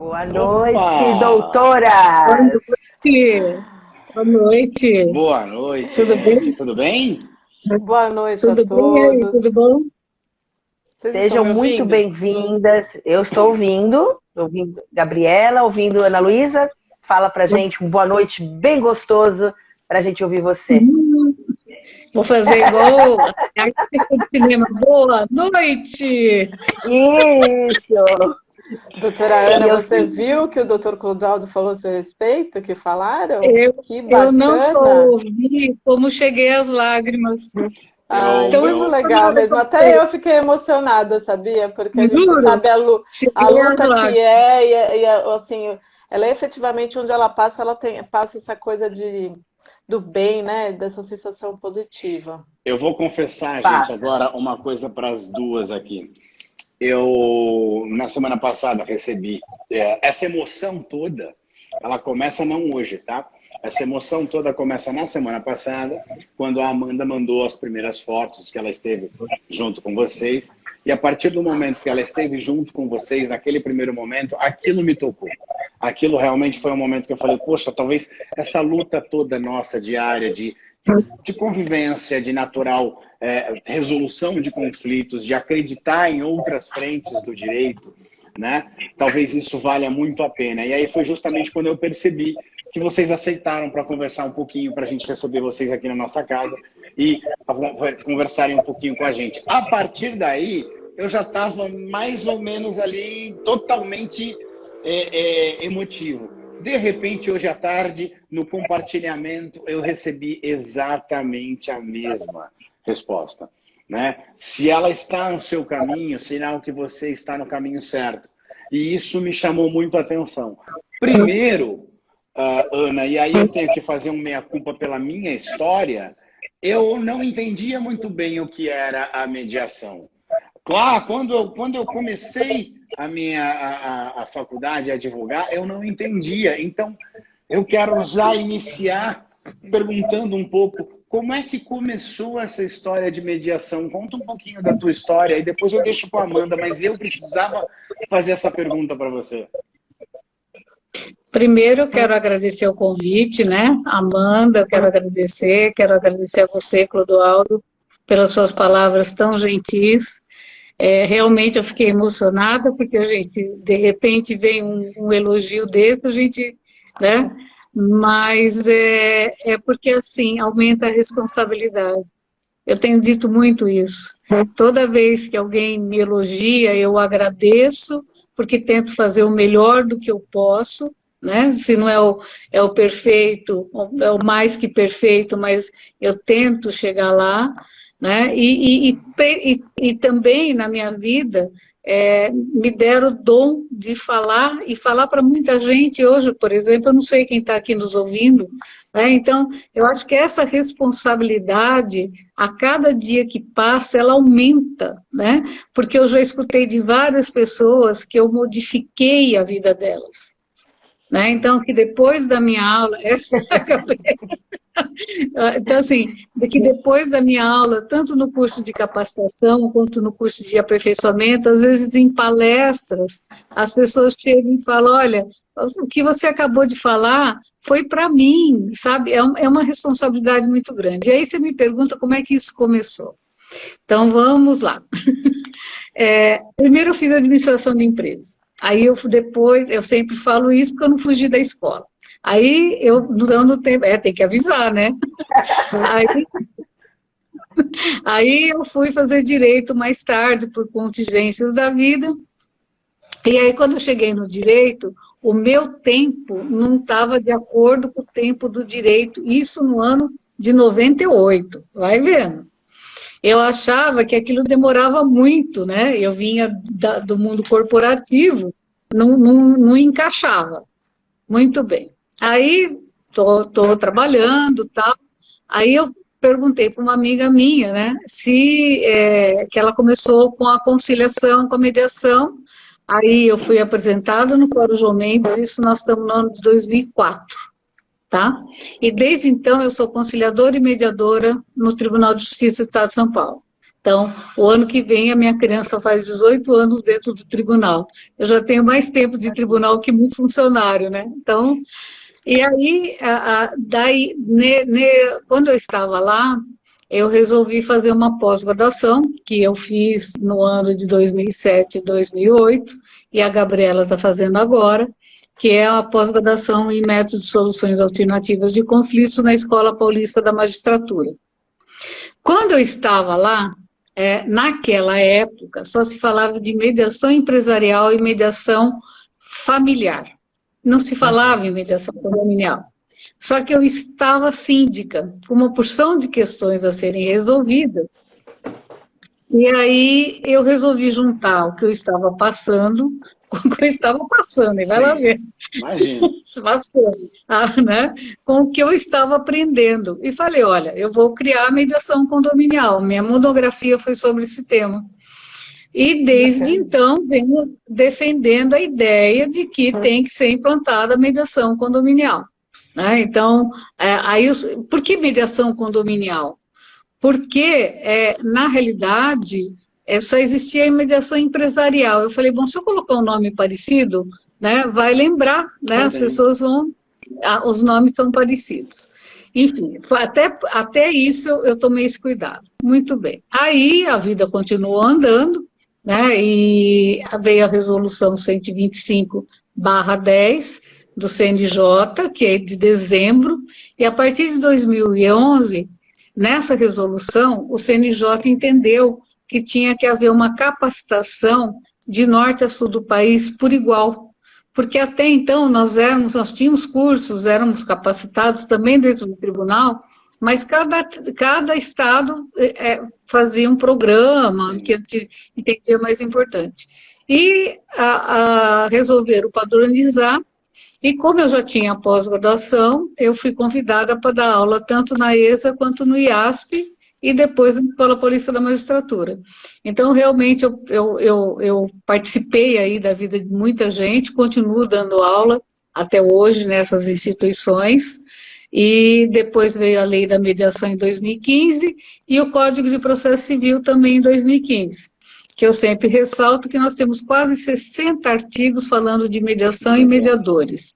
Boa noite, Opa! doutora! Boa noite. Boa noite. Boa noite, Tudo gente. bem? Tudo bem? Boa noite a Tudo bem aí? todos. Tudo bom? Vocês estão Sejam me muito ouvindo? bem-vindas. Eu estou ouvindo Gabriela, ouvindo Ana Luísa. Fala pra gente um boa noite bem gostoso pra gente ouvir você. Vou fazer igual a artista de cinema. Boa noite. Isso! Doutora Ana, E eu você viu que o doutor Clodoaldo falou a seu respeito? Que falaram? Que Eu não só bacana! ouvi, como cheguei às lágrimas. Ah, Então, muito legal mesmo. Até eu fiquei emocionada, sabia? Porque a gente juro, sabe a cheguei às luta que lágrimas. é, assim, ela efetivamente, onde ela passa passa essa coisa do bem, né? Dessa sensação positiva. Eu vou confessar, gente, Passa. agora uma coisa para as duas aqui. Eu, na semana passada, recebi essa emoção toda. Ela começa não hoje, tá? Essa emoção toda começa na semana passada, quando a Amanda mandou as primeiras fotos que ela esteve junto com vocês. E a partir do momento que ela esteve junto com vocês, naquele primeiro momento, aquilo me tocou. Aquilo realmente foi um momento que eu falei, poxa, talvez essa luta toda nossa diária de convivência, de natural resolução de conflitos, de acreditar em outras frentes do direito, né? Talvez isso valha muito a pena. E aí foi justamente quando eu percebi que vocês aceitaram para conversar um pouquinho, para a gente receber vocês aqui na nossa casa e conversarem um pouquinho com a gente. A partir daí, eu já estava mais ou menos ali totalmente emotivo. De repente, hoje à tarde, no compartilhamento, eu recebi exatamente a mesma resposta, né? Se ela está no seu caminho, sinal que você está no caminho certo. E isso me chamou muito a atenção. Primeiro, Ana, e aí eu tenho que fazer um meia-culpa pela minha história, eu não entendia muito bem o que era a mediação. Claro, quando eu comecei a faculdade a advogar, eu não entendia. Então, eu quero já iniciar perguntando um pouco como é que começou essa história de mediação. Conta um pouquinho da tua história e depois eu deixo com a Amanda, mas eu precisava fazer essa pergunta para você. Primeiro, eu quero agradecer o convite, né? Amanda, eu quero agradecer a você, Clodoaldo, pelas suas palavras tão gentis. Realmente eu fiquei emocionada, porque a gente, de repente, vem um elogio desse, a gente, né? Mas é porque, assim, aumenta a responsabilidade. Eu tenho dito muito isso. Toda vez que alguém me elogia, eu agradeço, porque tento fazer o melhor do que eu posso, né? Se não é o perfeito, é o mais que perfeito, mas eu tento chegar lá, né? E também na minha vida me deram o dom de falar e falar para muita gente. Hoje, por exemplo, eu não sei quem está aqui nos ouvindo, né? Então, eu acho que essa responsabilidade, a cada dia que passa, ela aumenta, né? Porque eu já escutei de várias pessoas que eu modifiquei a vida delas, né? Então, que depois da minha aula, então, assim, que depois da minha aula, tanto no curso de capacitação quanto no curso de aperfeiçoamento, às vezes em palestras, as pessoas chegam e falam, olha, o que você acabou de falar foi para mim, sabe? É uma responsabilidade muito grande. E aí você me pergunta como é que isso começou. Então, vamos lá. Primeiro eu fiz administração de empresas. Aí depois, eu sempre falo isso porque eu não fugi da escola. Aí eu, durante o tempo, tem que avisar, né? Aí eu fui fazer direito mais tarde, por contingências da vida. E aí, quando eu cheguei no direito, o meu tempo não estava de acordo com o tempo do direito, isso no ano de 98, vai vendo. Eu achava que aquilo demorava muito, né? Eu vinha do mundo corporativo, não encaixava. Muito bem. Aí, estou trabalhando, tal. Aí eu perguntei para uma amiga minha, né, que ela começou com a conciliação, com a mediação. Aí eu fui apresentada no Fórum João Mendes, isso nós estamos no ano de 2004, tá? E desde então eu sou conciliadora e mediadora no Tribunal de Justiça do Estado de São Paulo. Então, o ano que vem a minha criança faz 18 anos dentro do tribunal. Eu já tenho mais tempo de tribunal que muito funcionário, né? Então, e aí, daí, quando eu estava lá, eu resolvi fazer uma pós-graduação, que eu fiz no ano de 2007 e 2008, e a Gabriela está fazendo agora, que é a pós-graduação em métodos de soluções alternativas de conflitos na Escola Paulista da Magistratura. Quando eu estava lá, naquela época, só se falava de mediação empresarial e mediação familiar. Não se falava em mediação condominial. Só que eu estava síndica, com uma porção de questões a serem resolvidas, e aí eu resolvi juntar o que eu estava passando com o que eu estava passando, e vai lá ver. Imagina. Né, com o que eu estava aprendendo. E falei, olha, eu vou criar a mediação condominial. Minha monografia foi sobre esse tema. E desde então venho defendendo a ideia de que tem que ser implantada a mediação condominial. Né? Então, por que mediação condominial? Porque, na realidade, só existia a mediação empresarial. Eu falei, bom, se eu colocar um nome parecido, né, vai lembrar, né, as pessoas vão... os nomes são parecidos. Enfim, até isso eu tomei esse cuidado. Muito bem. Aí a vida continuou andando, né, e veio a resolução 125/10 do CNJ, que é de dezembro, e a partir de 2011, nessa resolução, o CNJ entendeu que tinha que haver uma capacitação de norte a sul do país por igual, porque até então nós tínhamos cursos, éramos capacitados também dentro do tribunal, mas cada estado fazia um programa que entendia mais importante. E resolveram padronizar, e como eu já tinha pós-graduação, eu fui convidada para dar aula tanto na ESA quanto no IASP, e depois na Escola Paulista da Magistratura. Então, realmente, eu participei aí da vida de muita gente, continuo dando aula até hoje nessas instituições, e depois veio a Lei da Mediação em 2015, e o Código de Processo Civil também em 2015, que eu sempre ressalto que nós temos quase 60 artigos falando de mediação e mediadores.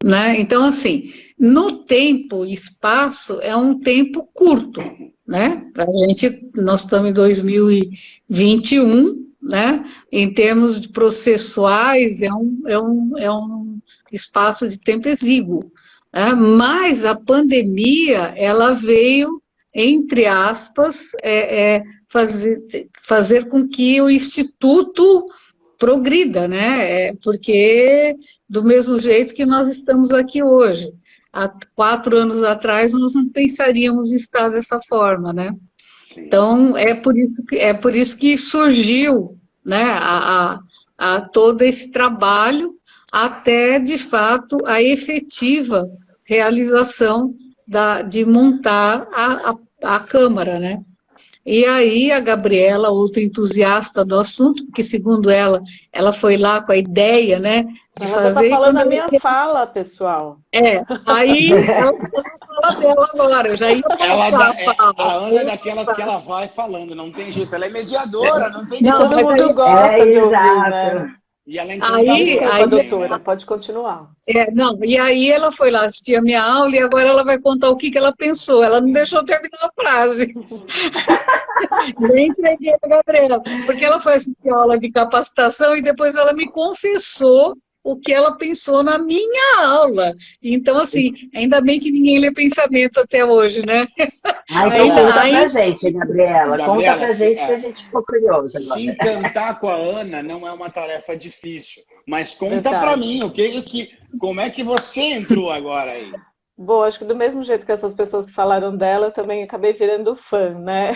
Né? Então, assim, no tempo e espaço, é um tempo curto, né? Nós estamos em 2021, né? Em termos de processuais, é um espaço de tempo exíguo, né? Mas a pandemia, ela veio, entre aspas, fazer com que o Instituto progrida, né? Porque do mesmo jeito que nós estamos aqui hoje. Há 4 anos atrás, nós não pensaríamos em estar dessa forma, né? Sim. Então, é por isso que surgiu, né, todo esse trabalho, até, de fato, a efetiva realização de montar a Câmara, né? E aí a Gabriela, outra entusiasta do assunto, porque segundo ela foi lá com a ideia, né, de ela fazer... Ela está falando a minha fala, pessoal. Aí ela fala dela agora, eu já ia passar a Ana é daquelas que ela vai falando, não tem jeito, ela é mediadora, não tem jeito. Todo mundo gosta de ouvir, né? E ela Desculpa, doutora, pode continuar. E aí ela foi lá assistir a minha aula e agora ela vai contar o que ela pensou. Ela não deixou terminar a frase. Nem entreguei a Gabriela, porque ela foi assistir a aula de capacitação e depois ela me confessou o que ela pensou na minha aula. Então, assim, ainda bem que ninguém lê pensamento até hoje, né? Então conta pra gente, Gabriela. Conta pra gente que a gente ficou curiosa. Se encantar com a Ana não é uma tarefa difícil. Mas conta pra mim, como é que você entrou agora aí? Bom, acho que do mesmo jeito que essas pessoas que falaram dela, eu também acabei virando fã, né?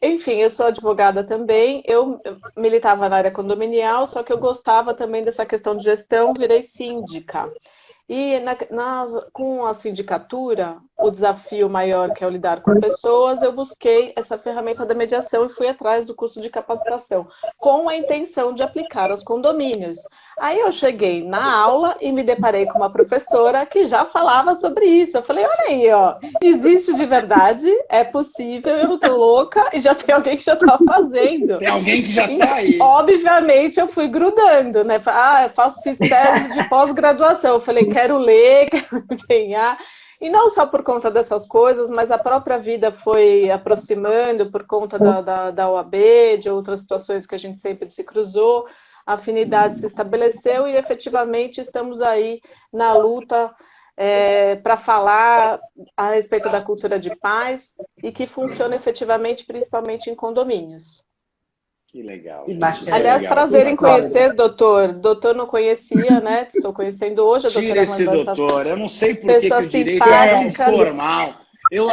Enfim, eu sou advogada também, eu militava na área condominial, só que eu gostava também dessa questão de gestão, virei síndica. E com a sindicatura, o desafio maior, que é o lidar com pessoas, eu busquei essa ferramenta da mediação e fui atrás do curso de capacitação, com a intenção de aplicar aos condomínios. Aí eu cheguei na aula e me deparei com uma professora que já falava sobre isso. Eu falei, olha aí, ó, existe de verdade, é possível, eu não tô louca, e já tem alguém que já tá fazendo. Tem alguém que já tá aí. Obviamente, eu fui grudando, né? Fiz tese de pós-graduação. Eu falei, quero ler, quero ganhar. E não só por conta dessas coisas, mas a própria vida foi aproximando por conta da OAB, de outras situações que a gente sempre se cruzou, a afinidade se estabeleceu e efetivamente estamos aí na luta para falar a respeito da cultura de paz e que funciona efetivamente, principalmente em condomínios. Que legal. Aliás, prazer em conhecer, doutor. Doutor não conhecia, né? Estou conhecendo hoje a doutora Tira esse doutor. Eu não sei por que o direito simpática. é tão formal.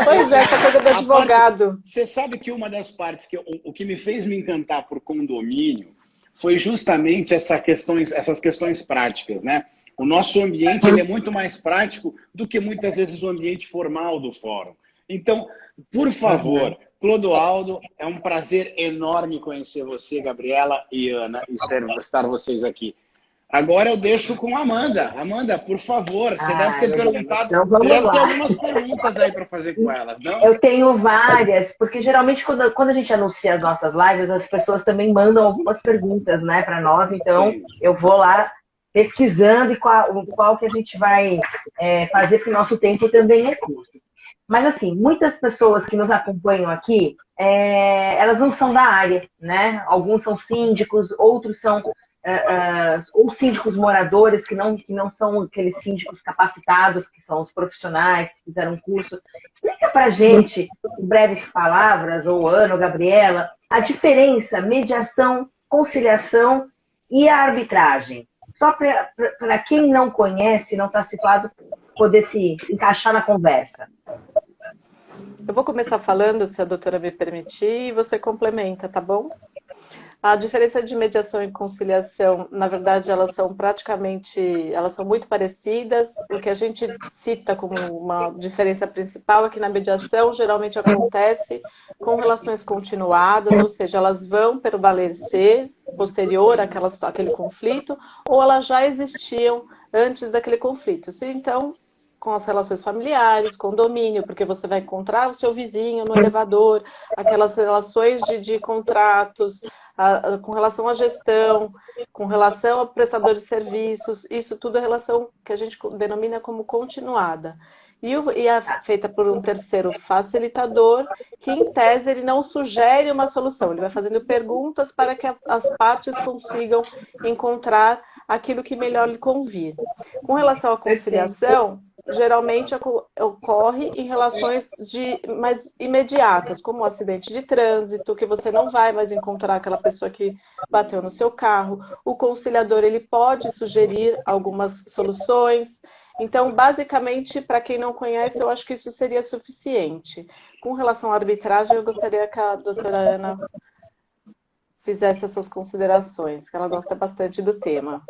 Pois é, essa coisa do advogado. Você sabe que uma das partes o que me fez me encantar por condomínio foi justamente essas questões práticas, né? O nosso ambiente ele é muito mais prático do que muitas vezes o ambiente formal do fórum. Então, por favor, Clodoaldo, é um prazer enorme conhecer você, Gabriela e Ana, e estar vocês aqui. Agora eu deixo com a Amanda. Amanda, por favor, você deve ter perguntado. Então, você deve ter algumas perguntas aí para fazer com elas, não? Eu tenho várias, porque geralmente quando a gente anuncia as nossas lives, as pessoas também mandam algumas perguntas, né, para nós. Então, eu vou lá pesquisando e qual que a gente vai fazer, porque o nosso tempo também é curto. Mas, assim, muitas pessoas que nos acompanham aqui, elas não são da área, né? Alguns são síndicos, outros são ou síndicos moradores, que não são aqueles síndicos capacitados, que são os profissionais que fizeram um curso. Explica pra gente, em breves palavras, ou Ana, ou Gabriela, a diferença, mediação, conciliação e a arbitragem. Só para quem não conhece, não está situado, poder se encaixar na conversa. Eu vou começar falando, se a doutora me permitir, e você complementa, tá bom? A diferença de mediação e conciliação, na verdade, elas são muito parecidas. O que a gente cita como uma diferença principal é que na mediação geralmente acontece com relações continuadas, ou seja, elas vão permanecer posterior àquele conflito, ou elas já existiam antes daquele conflito. Então, com as relações familiares, condomínio, porque você vai encontrar o seu vizinho no elevador, aquelas relações de contratos, com relação à gestão, com relação ao prestador de serviços, isso tudo é relação que a gente denomina como continuada. E é feita por um terceiro facilitador, que em tese ele não sugere uma solução, ele vai fazendo perguntas para que as partes consigam encontrar aquilo que melhor lhe convir. Com relação à conciliação, geralmente ocorre em relações mais imediatas, como um acidente de trânsito, que você não vai mais encontrar aquela pessoa que bateu no seu carro. O conciliador ele pode sugerir algumas soluções. Então, basicamente, para quem não conhece, eu acho que isso seria suficiente. Com relação à arbitragem, eu gostaria que a doutora Ana fizesse as suas considerações, que ela gosta bastante do tema.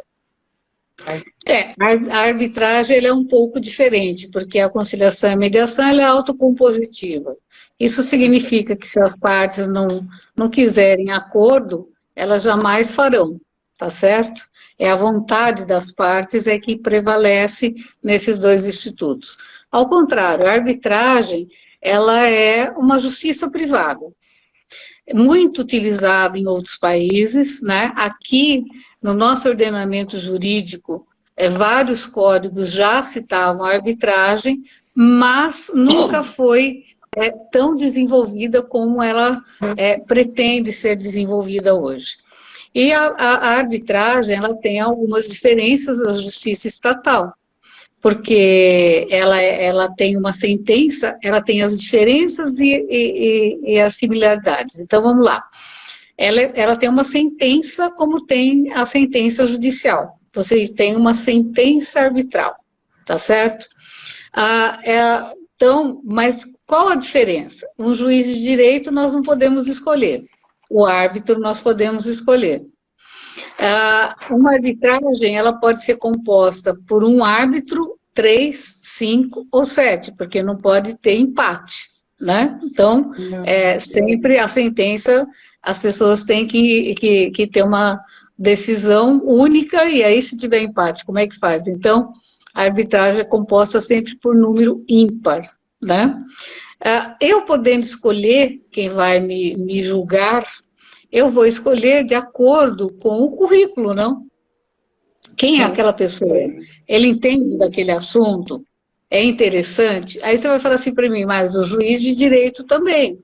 A arbitragem ela é um pouco diferente, porque a conciliação e a mediação ela é autocompositiva. Isso significa que se as partes não quiserem acordo, elas jamais farão, tá certo? É a vontade das partes que prevalece nesses dois institutos. Ao contrário, a arbitragem ela é uma justiça privada. Muito utilizado em outros países, né? Aqui, no nosso ordenamento jurídico, vários códigos já citavam a arbitragem, mas nunca foi tão desenvolvida como ela pretende ser desenvolvida hoje. E a arbitragem, ela tem algumas diferenças da justiça estatal, porque ela tem uma sentença, ela tem as diferenças e as similaridades. Então, vamos lá. Ela tem uma sentença como tem a sentença judicial. Vocês têm uma sentença arbitral, tá certo? Então, mas qual a diferença? Um juiz de direito nós não podemos escolher. O árbitro nós podemos escolher. Uma arbitragem, ela pode ser composta por um árbitro 3, 5 ou 7, porque não pode ter empate, né? Então, sempre a sentença, as pessoas têm que ter uma decisão única, e aí se tiver empate, como é que faz? Então, a arbitragem é composta sempre por número ímpar, né? Eu podendo escolher quem vai me julgar, eu vou escolher de acordo com o currículo, não? Quem é aquela pessoa? Ele entende daquele assunto? É interessante? Aí você vai falar assim para mim, mas o juiz de direito também.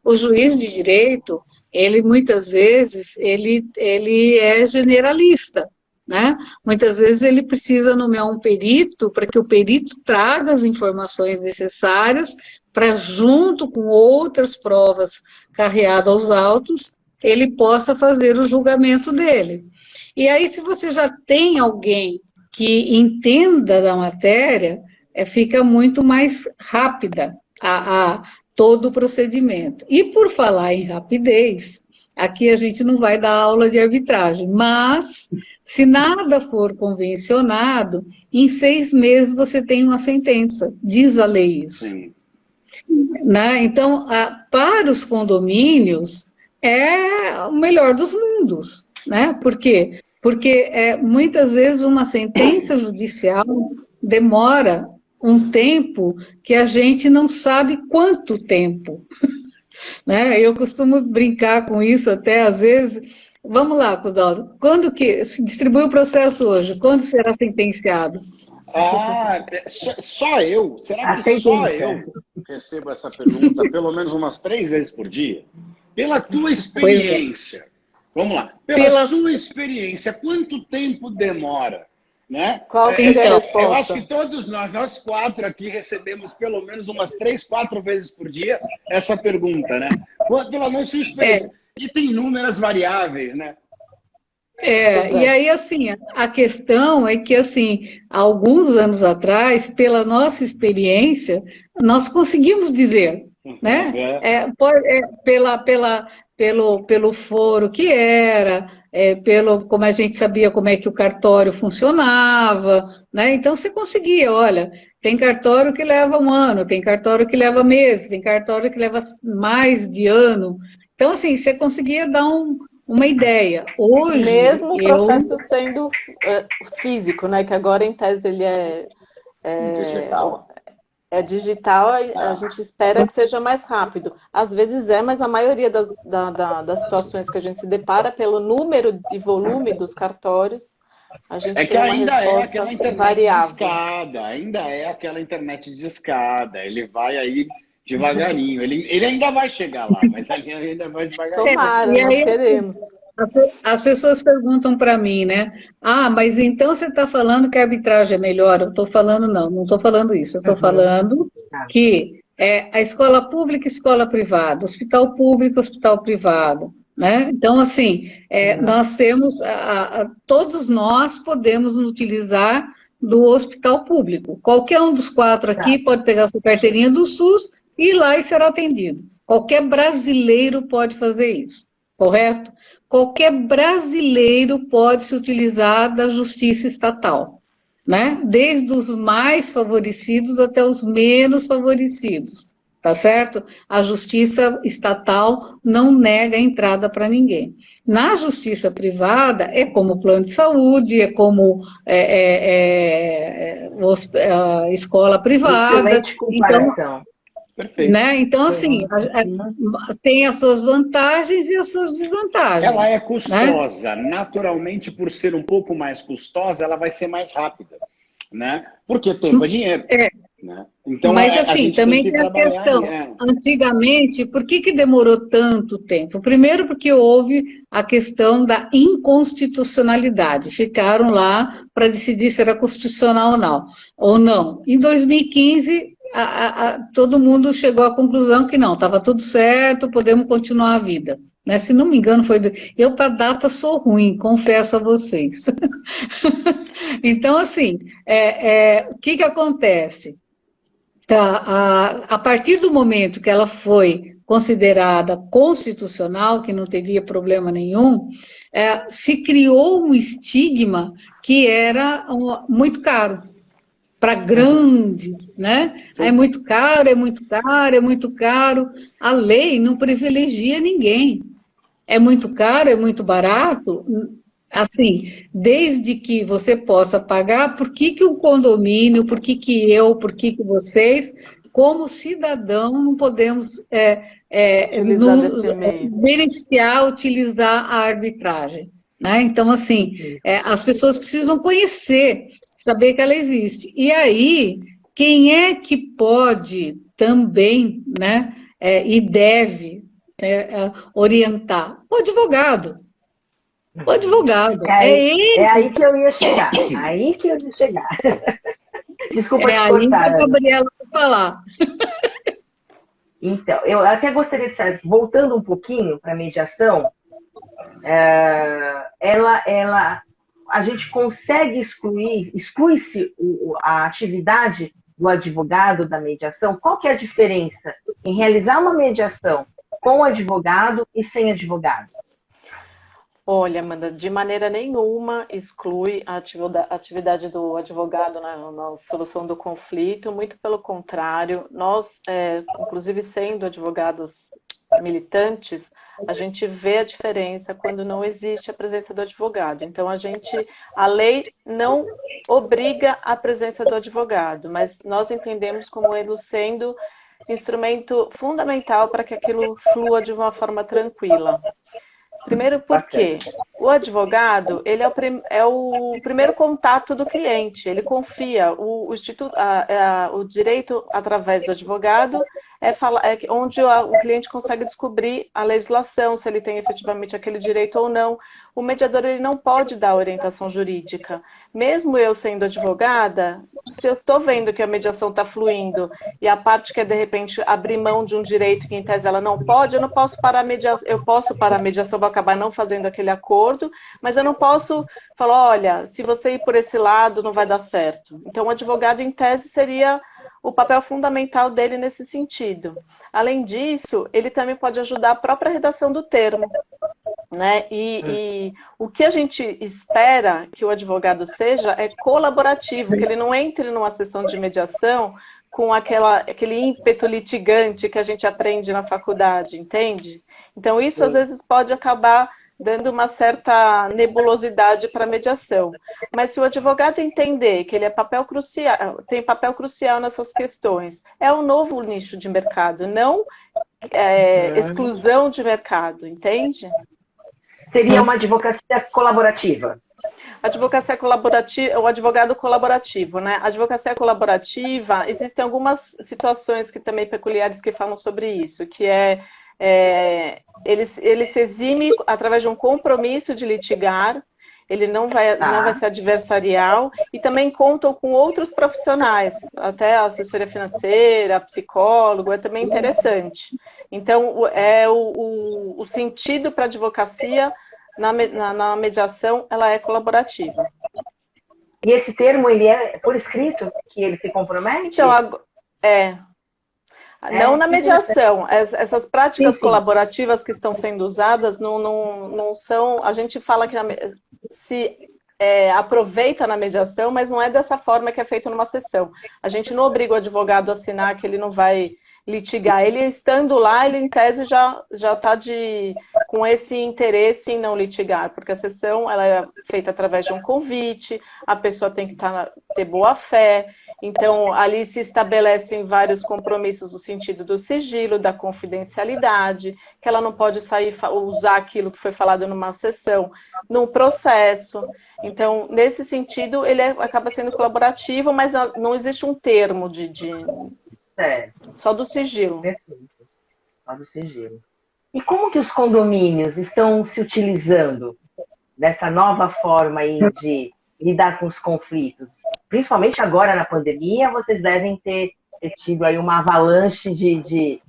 O juiz de direito, ele muitas vezes, ele é generalista, né? Muitas vezes ele precisa nomear um perito para que o perito traga as informações necessárias para, junto com outras provas carreadas aos autos, ele possa fazer o julgamento dele. E aí, se você já tem alguém que entenda da matéria, fica muito mais rápida todo o procedimento. E por falar em rapidez, aqui a gente não vai dar aula de arbitragem, mas se nada for convencionado, em 6 meses você tem uma sentença, diz a lei isso. Sim. Né? Então, para os condomínios, é o melhor dos mundos, né? Por quê? Porque muitas vezes uma sentença judicial demora um tempo que a gente não sabe quanto tempo, né? Eu costumo brincar com isso até às vezes. Vamos lá, Cudaldo, quando que se distribui o processo hoje? Quando será sentenciado? Só eu? Será que só eu recebo essa pergunta pelo menos umas 3 vezes por dia? Pela tua experiência, vamos lá, pela sua experiência, quanto tempo demora? Né? Qual seria a resposta? Eu acho que todos nós 4 aqui recebemos pelo menos umas 3, 4 vezes por dia essa pergunta, né? Pela nossa experiência. E tem inúmeras variáveis, né? E aí, assim, a questão é que, assim, há alguns anos atrás, pela nossa experiência, nós conseguimos dizer, né? Pelo foro que era, como a gente sabia como é que o cartório funcionava, né? Então, você conseguia, olha, tem cartório que leva 1 ano, tem cartório que leva meses, tem cartório que leva mais de ano. Então, assim, você conseguia dar uma ideia. Hoje, mesmo o processo sendo físico, né? Que agora, em tese, ele digital. É digital, a gente espera que seja mais rápido. Às vezes mas a maioria das situações que a gente se depara, pelo número e volume dos cartórios, a gente tem uma ainda resposta aquela internet variável. discada, ainda é aquela internet discada, ele vai aí devagarinho, ele ainda vai chegar lá, mas ele ainda vai devagarinho. Tomara, nós queremos. As pessoas perguntam para mim, né? Mas então você está falando que a arbitragem é melhor? Eu estou falando, não estou falando isso. Eu estou falando que a escola pública, escola privada, hospital público, hospital privado, né? Então, assim, nós temos, todos nós podemos utilizar do hospital público. Qualquer um dos 4 aqui pode pegar sua carteirinha do SUS e ir lá e ser atendido. Qualquer brasileiro pode fazer isso, correto? Qualquer brasileiro pode se utilizar da justiça estatal, né? Desde os mais favorecidos até os menos favorecidos, tá certo? A justiça estatal não nega a entrada para ninguém. Na justiça privada, é como plano de saúde, é como escola privada. Excelente comparação. Então, perfeito. Né? Então, assim, tem as suas vantagens e as suas desvantagens. Ela é custosa, né? Naturalmente, por ser um pouco mais custosa, ela vai ser mais rápida, né? Porque tempo é dinheiro. Né? Então, mas, assim, também tem a questão, antigamente, por que demorou tanto tempo? Primeiro, porque houve a questão da inconstitucionalidade. Ficaram lá para decidir se era constitucional ou não. Em 2015... todo mundo chegou à conclusão que não, estava tudo certo, podemos continuar a vida. Né? Se não me engano, eu para data sou ruim, confesso a vocês. Então, assim, o que acontece? A partir do momento que ela foi considerada constitucional, que não teria problema nenhum, se criou um estigma que era muito caro. para grandes, né? É muito caro, é muito caro, é muito caro. A lei não privilegia ninguém. É muito caro, é muito barato. Assim, desde que você possa pagar, por que que o condomínio, por que que eu, por que que vocês, como cidadão, não podemos Utilizar desse meio. beneficiar, utilizar a arbitragem, né? Então, assim, as pessoas precisam conhecer, saber que ela existe. E aí, quem é que pode também, né, e deve orientar? O advogado. O advogado. É aí que eu ia chegar. Aí que eu ia chegar. Desculpa te cortar. É aí que a Gabriela vai falar. Então, eu até gostaria de saber, voltando um pouquinho para a mediação, a gente consegue exclui-se a atividade do advogado da mediação? Qual que é a diferença em realizar uma mediação com o advogado e sem advogado? Olha, Amanda, de maneira nenhuma exclui a atividade do advogado na solução do conflito, muito pelo contrário, nós, inclusive sendo advogados militantes, a gente vê a diferença quando não existe a presença do advogado. Então, a lei não obriga a presença do advogado, mas nós entendemos como ele sendo instrumento fundamental para que aquilo flua de uma forma tranquila. Primeiro porque o advogado, ele é o primeiro contato do cliente, ele confia, o direito através do advogado é onde o cliente consegue descobrir a legislação, se ele tem efetivamente aquele direito ou não. O mediador, ele não pode dar orientação jurídica. Mesmo eu sendo advogada, se eu estou vendo que a mediação está fluindo e a parte quer, de repente, abrir mão de um direito que, em tese, ela não pode, eu não posso parar a mediação. Eu posso parar a mediação, vou acabar não fazendo aquele acordo, mas eu não posso falar, olha, se você ir por esse lado, não vai dar certo. Então, o advogado, em tese, seria o papel fundamental dele nesse sentido. Além disso, ele também pode ajudar a própria redação do termo, né? E o que a gente espera que o advogado seja é colaborativo, que ele não entre numa sessão de mediação com aquele ímpeto litigante que a gente aprende na faculdade, entende? Então, isso às vezes pode acabar dando uma certa nebulosidade para a mediação. Mas se o advogado entender que ele tem papel crucial nessas questões, é um novo nicho de mercado, não exclusão de mercado, entende? Seria uma advocacia colaborativa. Advocacia colaborativa, o advogado colaborativo, né? A advocacia colaborativa, existem algumas situações que também peculiares que falam sobre isso, que ele se exime através de um compromisso de litigar, ele não vai ser adversarial, e também contam com outros profissionais, até a assessoria financeira, psicólogo, é também interessante. Então, o sentido para a advocacia na mediação, ela é colaborativa. E esse termo, ele é por escrito que ele se compromete? Então, não na mediação. Essas práticas colaborativas que estão sendo usadas não são... A gente fala que se aproveita na mediação, mas não é dessa forma que é feito numa sessão. A gente não obriga o advogado a assinar que ele não vai litigar. Ele estando lá, ele em tese já está com esse interesse em não litigar, porque a sessão ela é feita através de um convite, a pessoa tem que ter boa fé. Então, ali se estabelecem vários compromissos no sentido do sigilo, da confidencialidade, que ela não pode usar aquilo que foi falado numa sessão, num processo. Então, nesse sentido, ele acaba sendo colaborativo, mas não existe um termo só do sigilo. Perfeito. Só do sigilo. E como que os condomínios estão se utilizando dessa nova forma aí de lidar com os conflitos? Principalmente agora na pandemia, vocês devem ter tido aí uma avalanche de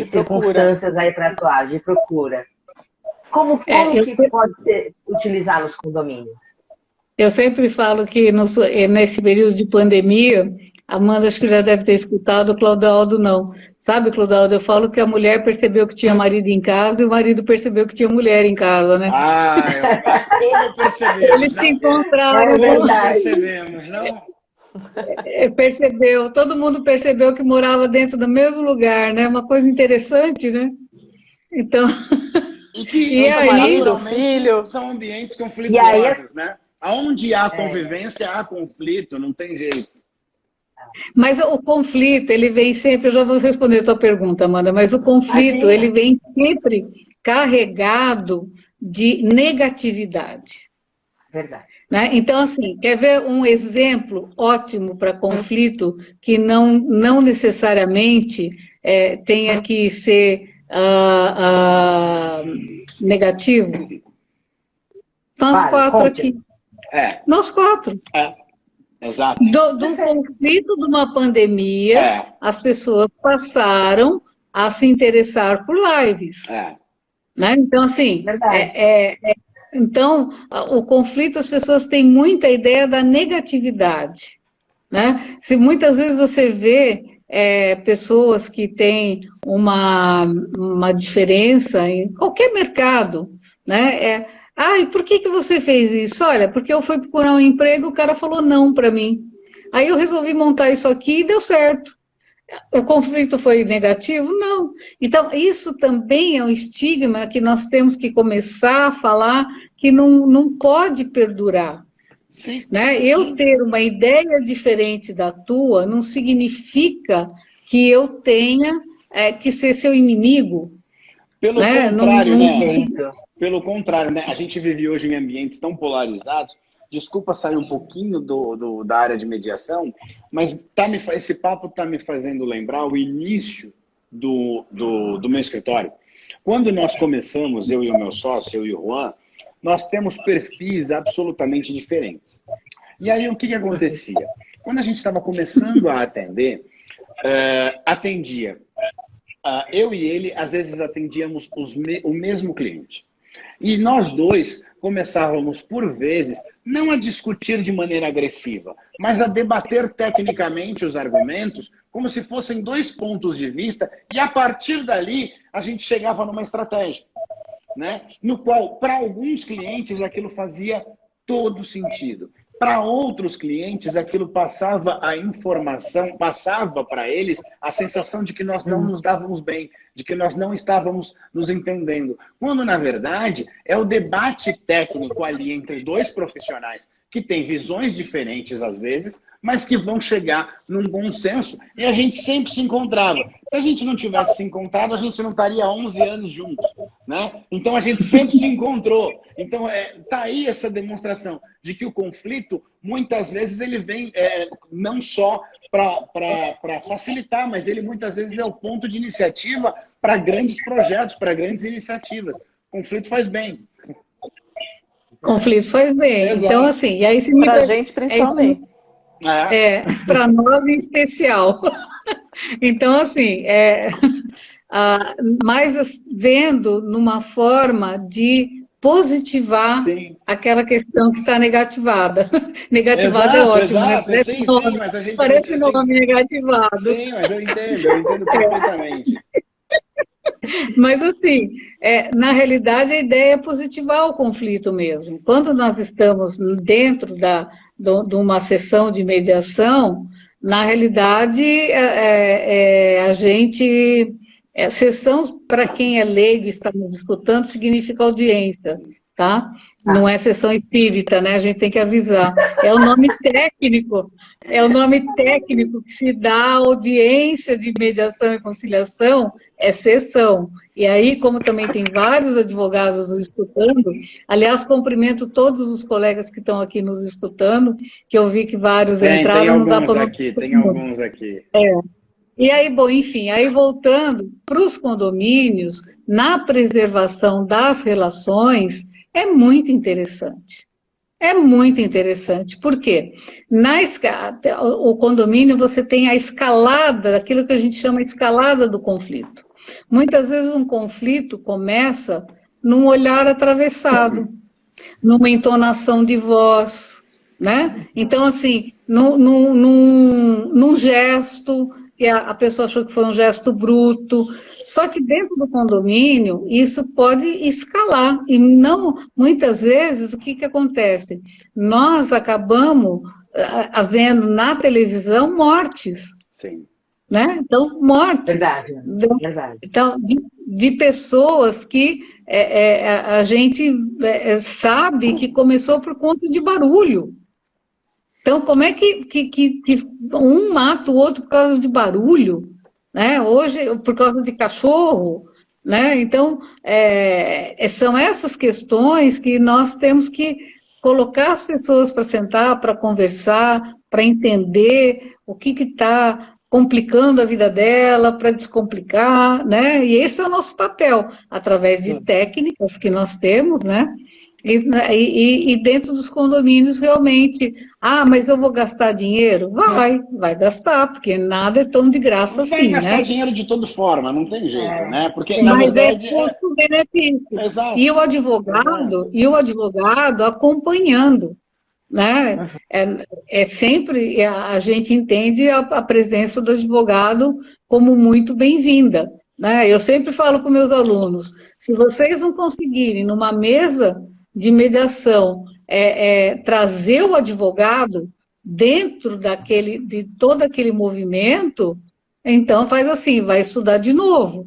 circunstâncias aí para atuar, de procura. Como que pode ser utilizar nos condomínios? Eu sempre falo que nesse período de pandemia, Amanda acho que já deve ter escutado, o Clodoaldo não. Sabe, Clodoaldo, eu falo que a mulher percebeu que tinha marido em casa e o marido percebeu que tinha mulher em casa, né? Como percebemos? Eles se encontraram. Como percebemos, não? Percebeu, todo mundo percebeu que morava dentro do mesmo lugar, né? Uma coisa interessante, né? Então, E que, e aí, naturalmente, filho. são ambientes E aí, conflituosos, né? Onde há convivência, há conflito, não tem jeito. mas o conflito, ele vem sempre, eu já vou responder a tua pergunta, Amanda, mas o conflito, Imagina. ele vem sempre carregado de negatividade. Verdade. Né? Então, assim, quer ver um exemplo ótimo para conflito que não necessariamente tenha que ser negativo? Nós Vale, quatro conte. aqui. É, Nós quatro. exato. De um conflito, de uma pandemia, as pessoas passaram a se interessar por lives. Né? Então, assim, Verdade. então, o conflito, as pessoas têm muita ideia da negatividade. Né? Se muitas vezes você vê pessoas que têm uma diferença em qualquer mercado, né? E por que você fez isso? Olha, porque eu fui procurar um emprego, o cara falou não para mim. Aí eu resolvi montar isso aqui e deu certo. O conflito foi negativo? Não. Então, isso também é um estigma que nós temos que começar a falar que não pode perdurar. Sim, né? sim. Eu ter uma ideia diferente da tua não significa que eu tenha que ser seu inimigo. Pelo né? contrário, né? Perfeito. Pelo contrário, né? A gente vive hoje em ambientes tão polarizados. Desculpa sair um pouquinho da área de mediação, mas esse papo está me fazendo lembrar o início do meu escritório. Quando nós começamos, eu e o meu sócio, eu e o Juan, nós temos perfis absolutamente diferentes. E aí, o que acontecia? Quando a gente estava começando a atender, eu e ele, às vezes, atendíamos o mesmo cliente. E nós dois começávamos, por vezes, não a discutir de maneira agressiva, mas a debater tecnicamente os argumentos, como se fossem dois pontos de vista, e a partir dali a gente chegava numa estratégia, né? No qual, para alguns clientes, aquilo fazia todo sentido. Para outros clientes, aquilo passava a informação, passava para eles a sensação de que nós não nos dávamos bem, de que nós não estávamos nos entendendo. Quando, na verdade, é o debate técnico ali entre dois profissionais que têm visões diferentes, às vezes, mas que vão chegar num bom senso, e a gente sempre se encontrava. Se a gente não tivesse se encontrado, a gente não estaria 11 anos juntos, né? Então, a gente sempre se encontrou. Então, tá aí essa demonstração de que o conflito, muitas vezes, ele vem não só para facilitar, mas ele muitas vezes é o ponto de iniciativa para grandes projetos, para grandes iniciativas. O conflito faz bem. Conflito faz bem. Exato. Então, assim, e aí se Para a gente, principalmente. Para nós em especial. Então, assim, mas vendo numa forma de positivar Sim. aquela questão que está negativada. Negativada é ótimo, né? Parece Sim, nome, mas a gente... parece nome negativado. Sim, mas eu entendo perfeitamente. Mas, assim, na realidade, a ideia é positivar o conflito mesmo. Quando nós estamos dentro de uma sessão de mediação, na realidade, a gente... sessão, para quem é leigo e está nos escutando, significa audiência, tá? Não é sessão espírita, né? A gente tem que avisar. É o nome técnico que se dá à audiência de mediação e conciliação, é sessão. E aí, como também tem vários advogados nos escutando, aliás, cumprimento todos os colegas que estão aqui nos escutando, que eu vi que vários entraram, não dá para... Tem alguns aqui. E aí, bom, enfim, aí voltando para os condomínios, na preservação das relações, é muito interessante. É muito interessante. Por quê? O condomínio, você tem a escalada, aquilo que a gente chama de escalada do conflito. Muitas vezes um conflito começa num olhar atravessado, numa entonação de voz, né? Então, assim, num gesto, que a pessoa achou que foi um gesto bruto. Só que dentro do condomínio, isso pode escalar. E não, muitas vezes, o que acontece? Nós acabamos havendo na televisão mortes. Sim. Né? Então, mortes. Verdade, verdade. Então, de pessoas que a gente sabe que começou por conta de barulho. Então, como é que um mata o outro por causa de barulho? Né? Hoje, por causa de cachorro. Né? Então, são essas questões que nós temos que colocar as pessoas para sentar, para conversar, para entender o que está complicando a vida dela, para descomplicar, né? E esse é o nosso papel, através de técnicas que nós temos, né? E dentro dos condomínios, realmente, mas eu vou gastar dinheiro? Vai gastar, porque nada é tão de graça assim, né? Vai gastar dinheiro de toda forma, não tem jeito, né? Porque, na mas verdade, é custo-benefício. Exato. E o advogado acompanhando, né? Sempre a gente entende a presença do advogado como muito bem-vinda, né? Eu sempre falo para meus alunos, se vocês não conseguirem numa mesa de mediação trazer o advogado dentro de todo aquele movimento, então faz assim, vai estudar de novo.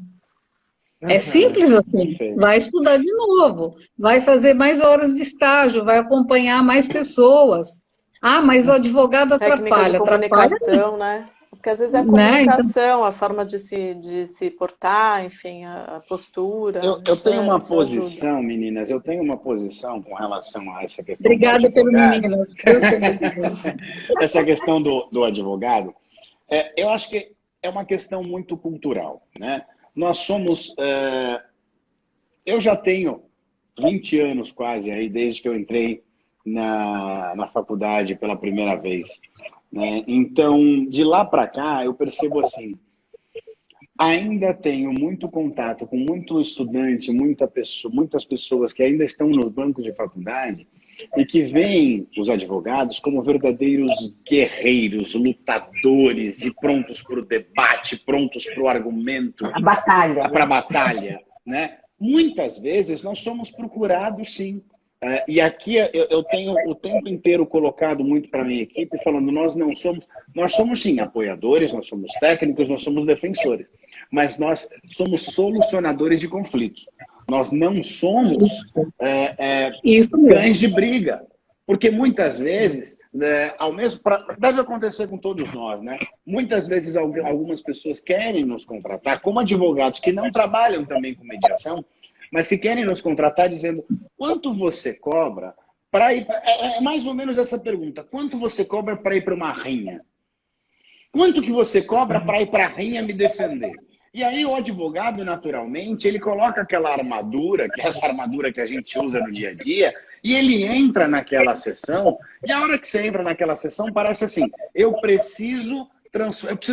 É simples assim, vai estudar de novo, vai fazer mais horas de estágio, vai acompanhar mais pessoas. Mas o advogado atrapalha. Técnicas de comunicação, né? Porque às vezes é a comunicação, né? A forma de se portar, enfim, a postura. Eu tenho uma posição, meninas, eu tenho uma posição com relação a essa questão. Obrigada pelo meninas. Essa questão do advogado, eu acho que é uma questão muito cultural, né? Nós somos... eu já tenho 20 anos quase aí, desde que eu entrei na faculdade pela primeira vez, né? Então, de lá para cá, eu percebo assim, ainda tenho muito contato com muito estudante, muitas pessoas que ainda estão nos bancos de faculdade e que veem os advogados como verdadeiros guerreiros, lutadores e prontos para o debate, prontos para o argumento. A batalha. Para a batalha, né? Muitas vezes nós somos procurados, sim. E aqui eu tenho o tempo inteiro colocado muito para a minha equipe, falando, nós somos sim apoiadores, nós somos técnicos, nós somos defensores, mas nós somos solucionadores de conflitos. Nós não somos cães de briga, porque muitas vezes, deve acontecer com todos nós, né? Muitas vezes algumas pessoas querem nos contratar como advogados que não trabalham também com mediação, mas que querem nos contratar dizendo quanto você cobra para ir... É mais ou menos essa pergunta. Quanto você cobra para ir para uma rinha? Quanto que você cobra para ir para a rinha me defender? E aí o advogado, naturalmente, ele coloca aquela armadura, que é essa armadura que a gente usa no dia a dia, e ele entra naquela sessão, e a hora que você entra naquela sessão, parece assim, eu preciso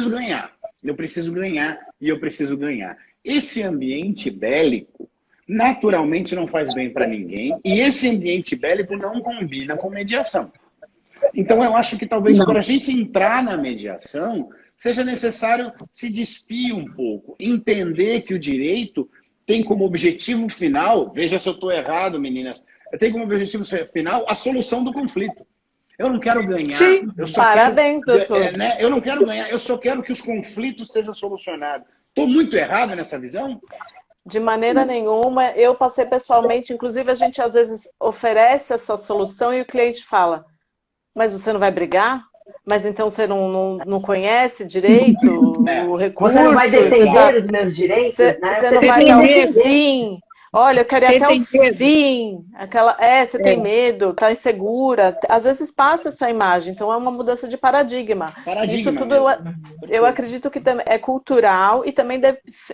ganhar, eu preciso ganhar, e eu preciso ganhar. Esse ambiente bélico, naturalmente não faz bem para ninguém, e esse ambiente bélico não combina com mediação. Então eu acho que talvez para a gente entrar na mediação, seja necessário se despir um pouco, entender que o direito tem como objetivo final, veja se eu estou errado, meninas, tem como objetivo final a solução do conflito. Eu não quero ganhar. Sim, parabéns, doutor. Eu não quero ganhar, eu só quero que os conflitos sejam solucionados. Estou muito errado nessa visão? De maneira nenhuma. Eu passei pessoalmente, inclusive a gente às vezes oferece essa solução e o cliente fala, mas você não vai brigar? Mas então você não conhece direito o recurso? Você não vai defender os meus direitos? Você não vai dar o fim? Olha, eu queria até o fim. Você tem medo, está insegura. Às vezes passa essa imagem, então é uma mudança de paradigma. Isso tudo eu acredito que é cultural e também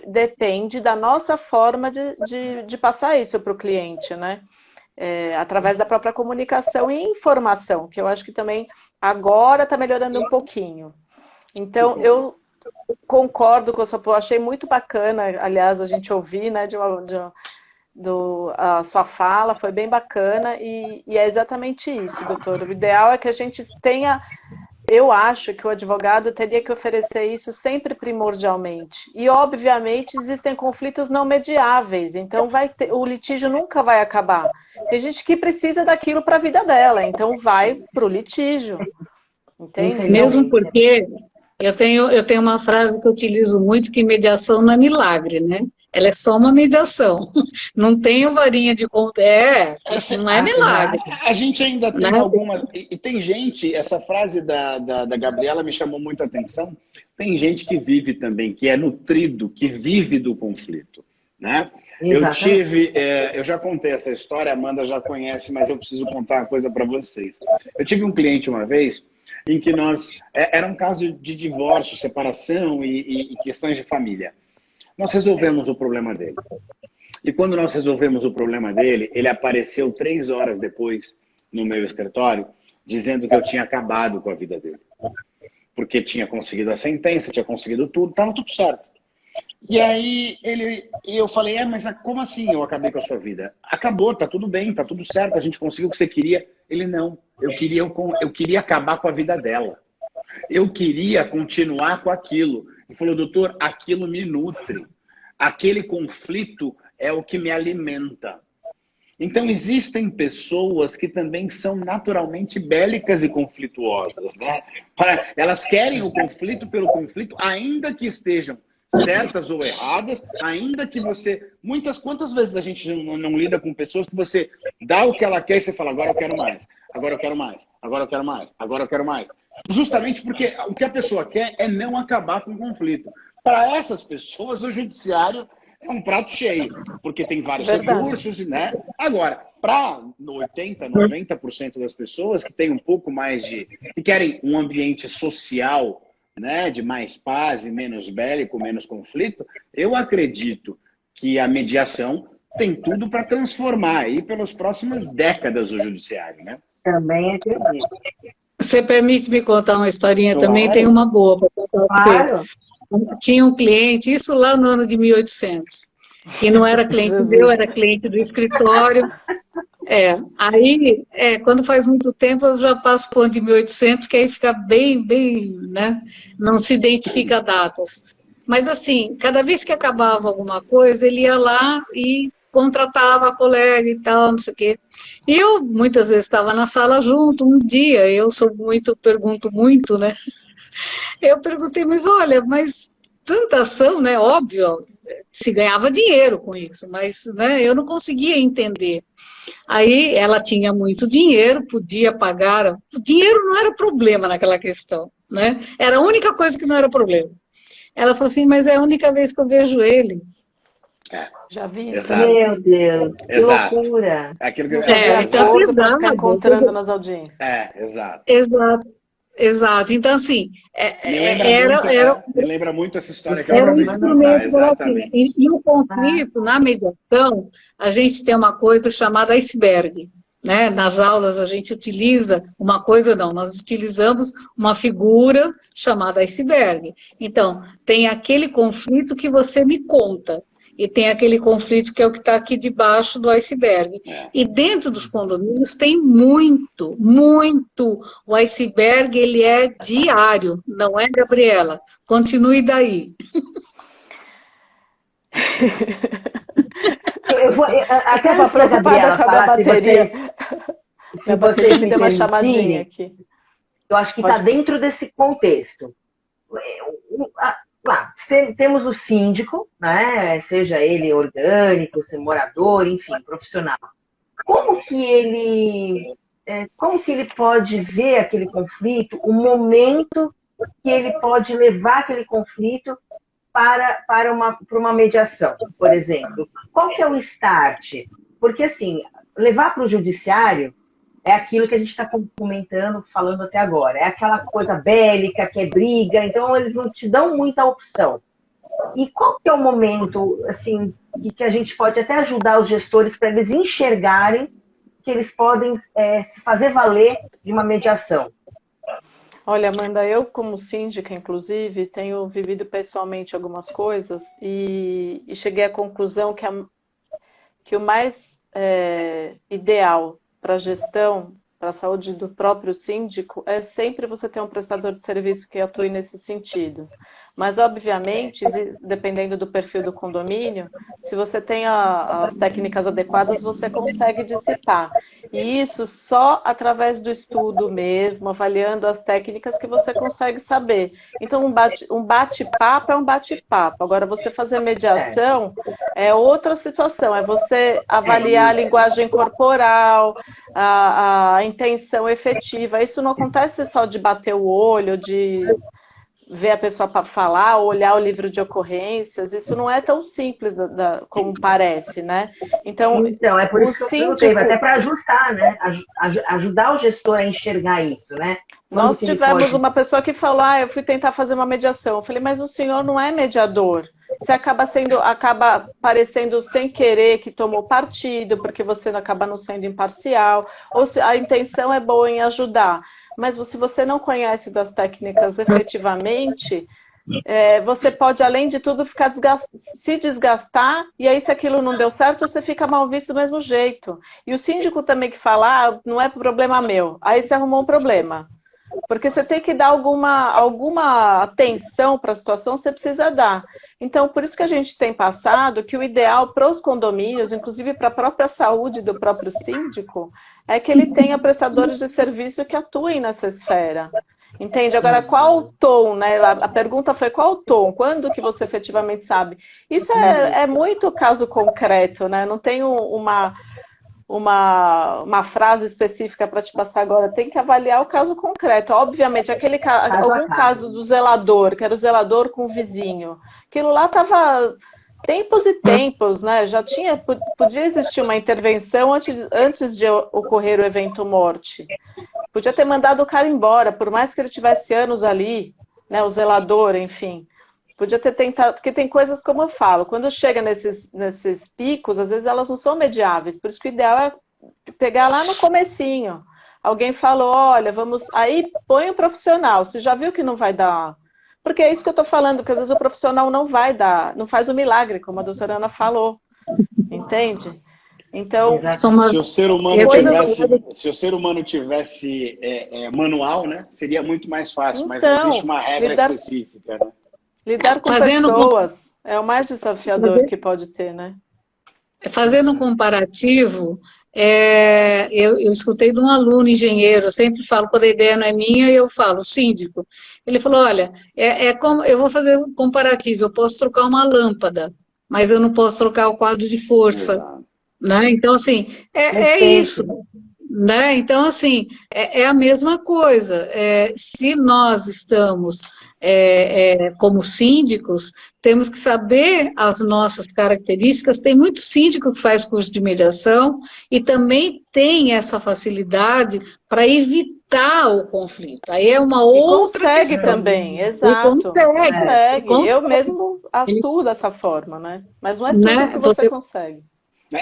depende da nossa forma de passar isso para o cliente, né? Através da própria comunicação e informação, que eu acho que também agora está melhorando um pouquinho. Então, eu concordo com a sua... Achei muito bacana, aliás, a gente ouvir, né, a sua fala, foi bem bacana e é exatamente isso, doutor. O ideal é que a gente tenha... Eu acho que o advogado teria que oferecer isso sempre primordialmente. E, obviamente, existem conflitos não mediáveis, então o litígio nunca vai acabar. Tem gente que precisa daquilo para a vida dela, então vai para o litígio. Entende? Mesmo porque eu tenho uma frase que eu utilizo muito, que mediação não é milagre, né? Ela é só uma mediação. Não tem varinha de conta. Não é milagre. A gente ainda tem Né? algumas. E tem gente, essa frase da Gabriela me chamou muito a atenção. Tem gente que vive também, que é nutrido, que vive do conflito. Né? Eu já contei essa história, a Amanda já conhece, mas eu preciso contar uma coisa para vocês. Eu tive um cliente uma vez em que era um caso de divórcio, separação e questões de família. Nós resolvemos o problema dele. E quando nós resolvemos o problema dele, ele apareceu 3 horas depois no meu escritório, dizendo que eu tinha acabado com a vida dele. Porque tinha conseguido a sentença, tinha conseguido tudo, estava tudo certo. E aí eu falei, mas como assim eu acabei com a sua vida? Acabou, tá tudo bem, tá tudo certo, a gente conseguiu o que você queria. Ele, não, eu queria acabar com a vida dela. Eu queria continuar com aquilo. Ele falou, doutor, aquilo me nutre. Aquele conflito é o que me alimenta. Então, existem pessoas que também são naturalmente bélicas e conflituosas, né? Elas querem o conflito pelo conflito, ainda que estejam certas ou erradas, ainda que você... Quantas vezes a gente não lida com pessoas que você dá o que ela quer e você fala, agora eu quero mais, agora eu quero mais, agora eu quero mais, agora eu quero mais. Justamente porque o que a pessoa quer é não acabar com o conflito. Para essas pessoas, o judiciário é um prato cheio, porque tem vários recursos, né? Agora, para 80%, 90% das pessoas que têm um pouco mais que querem um ambiente social, né, de mais paz e menos bélico, menos conflito, eu acredito que a mediação tem tudo para transformar aí pelas próximas décadas o judiciário, né? Também acredito. Você permite me contar uma historinha? Claro. Também tem uma boa para contar para Claro. você. Tinha um cliente, isso lá no ano de 1800, que não era cliente meu, era cliente do escritório. Aí, quando faz muito tempo, eu já passo para o ano de 1800, que aí fica bem, né? Não se identifica datas. Mas, assim, cada vez que acabava alguma coisa, ele ia lá e contratava a colega e tal, não sei o quê. E eu, muitas vezes, estava na sala junto. Um dia, pergunto muito, né? Eu perguntei, mas olha, tanta ação, né? Óbvio, se ganhava dinheiro com isso, mas né, eu não conseguia entender. Aí ela tinha muito dinheiro, podia pagar. O dinheiro não era problema naquela questão, né? Era a única coisa que não era problema. Ela falou assim, mas é a única vez que eu vejo ele. Já vi isso. Exato. Meu Deus, que Exato. loucura. Aquilo que eu para ficar encontrando nas audiências. Exato. Exato. Então, assim, me lembra muito essa história que era eu um instrumento que ela tinha. E o conflito, na mediação, a gente tem uma coisa chamada iceberg. Né? Nas aulas a gente utiliza nós utilizamos uma figura chamada iceberg. Então, tem aquele conflito que você me conta. E tem aquele conflito que é o que está aqui debaixo do iceberg. E dentro dos condomínios tem muito. O iceberg, ele é diário, não é, Gabriela? Continue daí. Até você, Gabriela, falar se vocês me uma chamadinha aqui. Eu acho que está dentro desse contexto. Temos o síndico, né? Seja ele orgânico, ser morador, enfim, profissional. Como que ele pode ver aquele conflito, o momento que ele pode levar aquele conflito para uma mediação, por exemplo? Qual que é o start? Porque, assim, levar para o judiciário é aquilo que a gente está comentando, falando até agora. É aquela coisa bélica, que é briga, então eles não te dão muita opção. E qual que é o momento, assim, que a gente pode até ajudar os gestores para eles enxergarem que eles podem se fazer valer de uma mediação? Olha, Amanda, eu como síndica, inclusive, tenho vivido pessoalmente algumas coisas e cheguei à conclusão que o mais ideal para a gestão, para a saúde do próprio síndico, é sempre você ter um prestador de serviço que atue nesse sentido. Mas, obviamente, dependendo do perfil do condomínio, se você tem as técnicas adequadas, você consegue dissipar. E isso só através do estudo mesmo, avaliando as técnicas que você consegue saber. Então, um bate-papo é um bate-papo. Agora, você fazer mediação é outra situação, é você avaliar a linguagem corporal, a intenção efetiva. Isso não acontece só de bater o olho, de ver a pessoa para falar, olhar o livro de ocorrências, isso não é tão simples como parece, né? Então é por isso que eu perguntei, até para ajustar, né? Ajudar o gestor a enxergar isso, né? Nós tivemos uma pessoa que falou, eu fui tentar fazer uma mediação. Eu falei, mas o senhor não é mediador. Você acaba parecendo sem querer que tomou partido, porque você acaba não sendo imparcial, ou se a intenção é boa em ajudar. Mas se você não conhece das técnicas efetivamente, você pode, além de tudo, se desgastar, e aí se aquilo não deu certo, você fica mal visto do mesmo jeito. E o síndico também que fala, não é problema meu, aí você arrumou um problema. Porque você tem que dar alguma atenção para a situação, você precisa dar. Então, por isso que a gente tem passado que o ideal para os condomínios, inclusive para a própria saúde do próprio síndico, é que ele tenha prestadores de serviço que atuem nessa esfera. Entende? Agora, qual o tom, né? A pergunta foi qual o tom? Quando que você efetivamente sabe? Isso é muito caso concreto, né? Não tem uma frase específica para te passar agora, tem que avaliar o caso concreto. Obviamente, algum caso do zelador, que era o zelador com o vizinho, aquilo lá estava tempos e tempos, né? Podia existir uma intervenção antes de ocorrer o evento morte. Podia ter mandado o cara embora, por mais que ele tivesse anos ali, né? O zelador, enfim. Podia ter tentado, porque tem coisas como eu falo, quando chega nesses picos, às vezes elas não são mediáveis, por isso que o ideal é pegar lá no comecinho. Alguém falou, olha, aí põe o profissional, você já viu que não vai dar. Porque é isso que eu estou falando, que às vezes o profissional não vai dar, não faz o milagre, como a doutora Ana falou, entende? Então, se o ser humano tivesse manual, né, seria muito mais fácil, mas não existe uma regra específica, né? Lidar com pessoas é o mais desafiador que pode ter, né? Fazendo um comparativo, eu escutei de um aluno engenheiro, eu sempre falo, quando a ideia não é minha, eu falo, síndico. Ele falou, olha, como, eu vou fazer um comparativo, eu posso trocar uma lâmpada, mas eu não posso trocar o quadro de força. Né? Então, assim, isso. Né? Então, assim, é a mesma coisa. Se nós estamos como síndicos, temos que saber as nossas características. Tem muito síndico que faz curso de mediação e também tem essa facilidade para evitar o conflito. Aí é uma outra consegue questão. Também, exato. Consegue. Eu mesmo atuo dessa forma, né? Mas não é tudo que você consegue.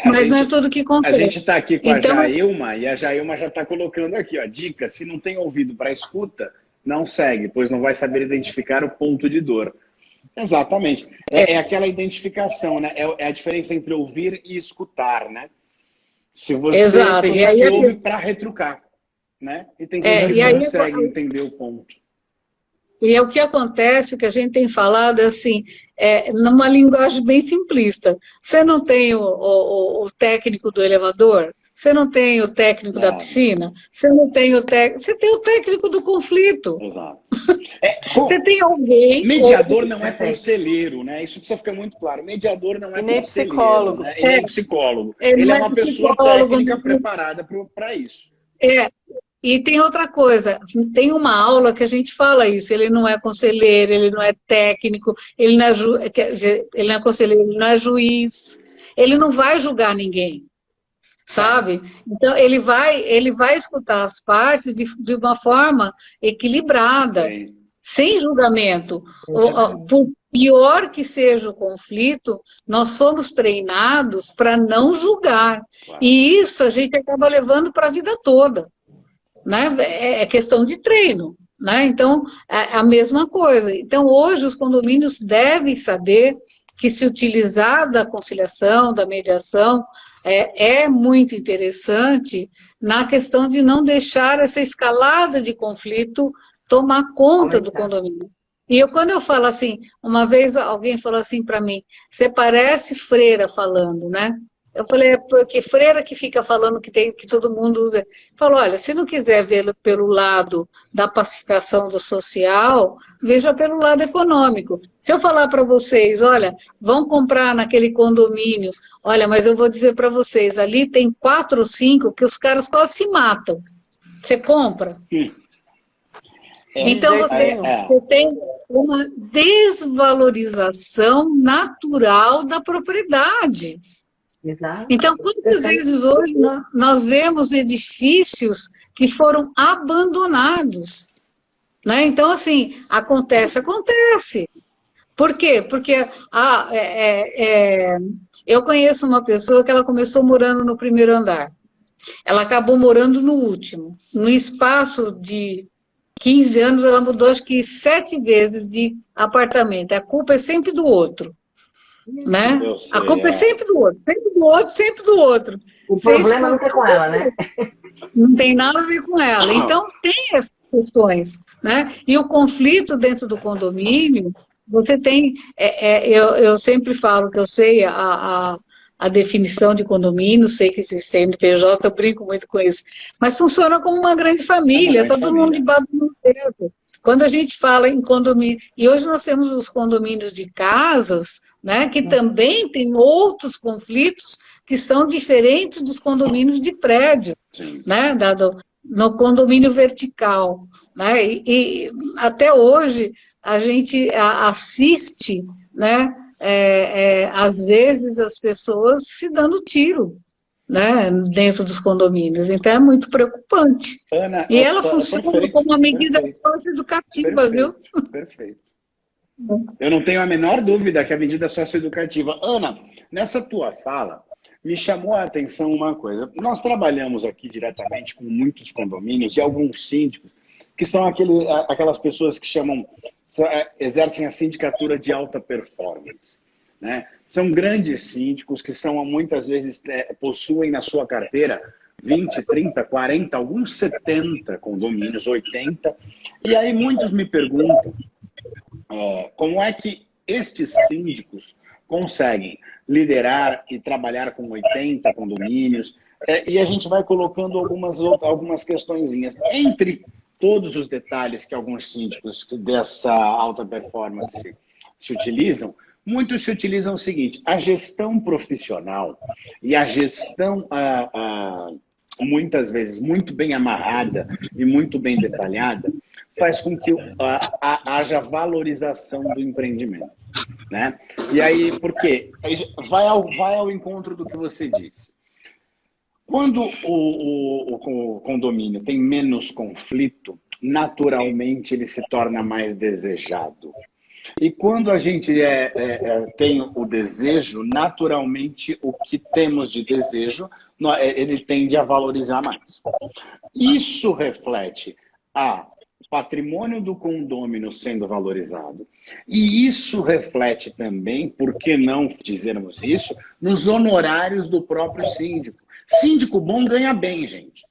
Mas não é tudo que consegue. A gente está aqui com a Jailma, e a Jailma já está colocando aqui, ó, dica, se não tem ouvido para escuta, não segue, pois não vai saber identificar o ponto de dor. Exatamente. É aquela identificação, né? É a diferença entre ouvir e escutar, né? Se você tem gente que ouve para retrucar, né? E tem gente que não consegue entender o ponto. E o que acontece, o que a gente tem falado, assim, numa linguagem bem simplista. Você não tem o técnico do elevador, você não tem o técnico da piscina, você não tem você tem o técnico do conflito. Exato. Você tem alguém... Mediador não é conselheiro, né? Isso precisa ficar muito claro. Mediador não é nem conselheiro, psicólogo. Né? Ele é psicólogo. Ele é uma pessoa técnica preparada para isso. E tem outra coisa, tem uma aula que a gente fala isso, ele não é conselheiro, ele não é técnico, ele não é conselheiro, ele não é juiz, ele não vai julgar ninguém, sabe? Então, ele vai escutar as partes de uma forma equilibrada, sem julgamento. Por pior que seja o conflito, nós somos treinados para não julgar, e isso a gente acaba levando para a vida toda. Né? É questão de treino, né? Então, é a mesma coisa. Então, hoje, os condomínios devem saber que se utilizar da conciliação, da mediação, é muito interessante na questão de não deixar essa escalada de conflito tomar conta do condomínio. E quando eu falo assim, uma vez alguém falou assim para mim, você parece freira falando, né? Eu falei, é porque freira que fica falando que todo mundo usa. Falou, olha, se não quiser ver pelo lado da pacificação do social, veja pelo lado econômico. Se eu falar para vocês, olha, vão comprar naquele condomínio, olha, mas eu vou dizer para vocês, ali tem 4 ou 5 que os caras quase se matam. Você compra? Então você tem uma desvalorização natural da propriedade. Exato. Então, quantas vezes hoje nós vemos edifícios que foram abandonados, né? Então, assim, acontece. Por quê? Porque eu conheço uma pessoa que ela começou morando no primeiro andar. Ela acabou morando no último. No espaço de 15 anos, ela mudou, acho que 7 vezes de apartamento. A culpa é sempre do outro. Né? A culpa é sempre do outro, sempre do outro. O problema não é com ela, né? Não tem nada a ver com ela. Então, tem essas questões, né? E o conflito dentro do condomínio, você tem... eu sempre falo que eu sei a definição de condomínio, sei que esse CNPJ, eu brinco muito com isso, mas funciona como uma grande família, todo mundo debaixo do teto. Quando a gente fala em condomínio, e hoje nós temos os condomínios de casas, né, que também tem outros conflitos que são diferentes dos condomínios de prédio, né, no condomínio vertical. Né, e até hoje a gente assiste, né, às vezes as pessoas se dando tiro, né, dentro dos condomínios. Então é muito preocupante. Ana, e ela funciona como uma medida socioeducativa, viu? Perfeito. Eu não tenho a menor dúvida que a medida socioeducativa. Ana, nessa tua fala, me chamou a atenção uma coisa. Nós trabalhamos aqui diretamente com muitos condomínios e alguns síndicos, que são aquelas pessoas que exercem a sindicatura de alta performance. Né? São grandes síndicos que muitas vezes possuem na sua carteira 20, 30, 40, alguns 70 condomínios, 80. E aí muitos me perguntam como é que estes síndicos conseguem liderar e trabalhar com 80 condomínios, e a gente vai colocando algumas questõezinhas. Entre todos os detalhes que alguns síndicos dessa alta performance se utilizam, muitos se utilizam o seguinte: a gestão profissional e a gestão, muitas vezes, muito bem amarrada e muito bem detalhada, faz com que haja valorização do empreendimento. Né? E aí, por quê? Vai ao encontro do que você disse. Quando o condomínio tem menos conflito, naturalmente ele se torna mais desejado. E quando a gente tem o desejo, naturalmente o que temos de desejo, ele tende a valorizar mais. Isso reflete patrimônio do condômino sendo valorizado. E isso reflete também, por que não dizermos isso, nos honorários do próprio síndico. Síndico bom ganha bem, gente.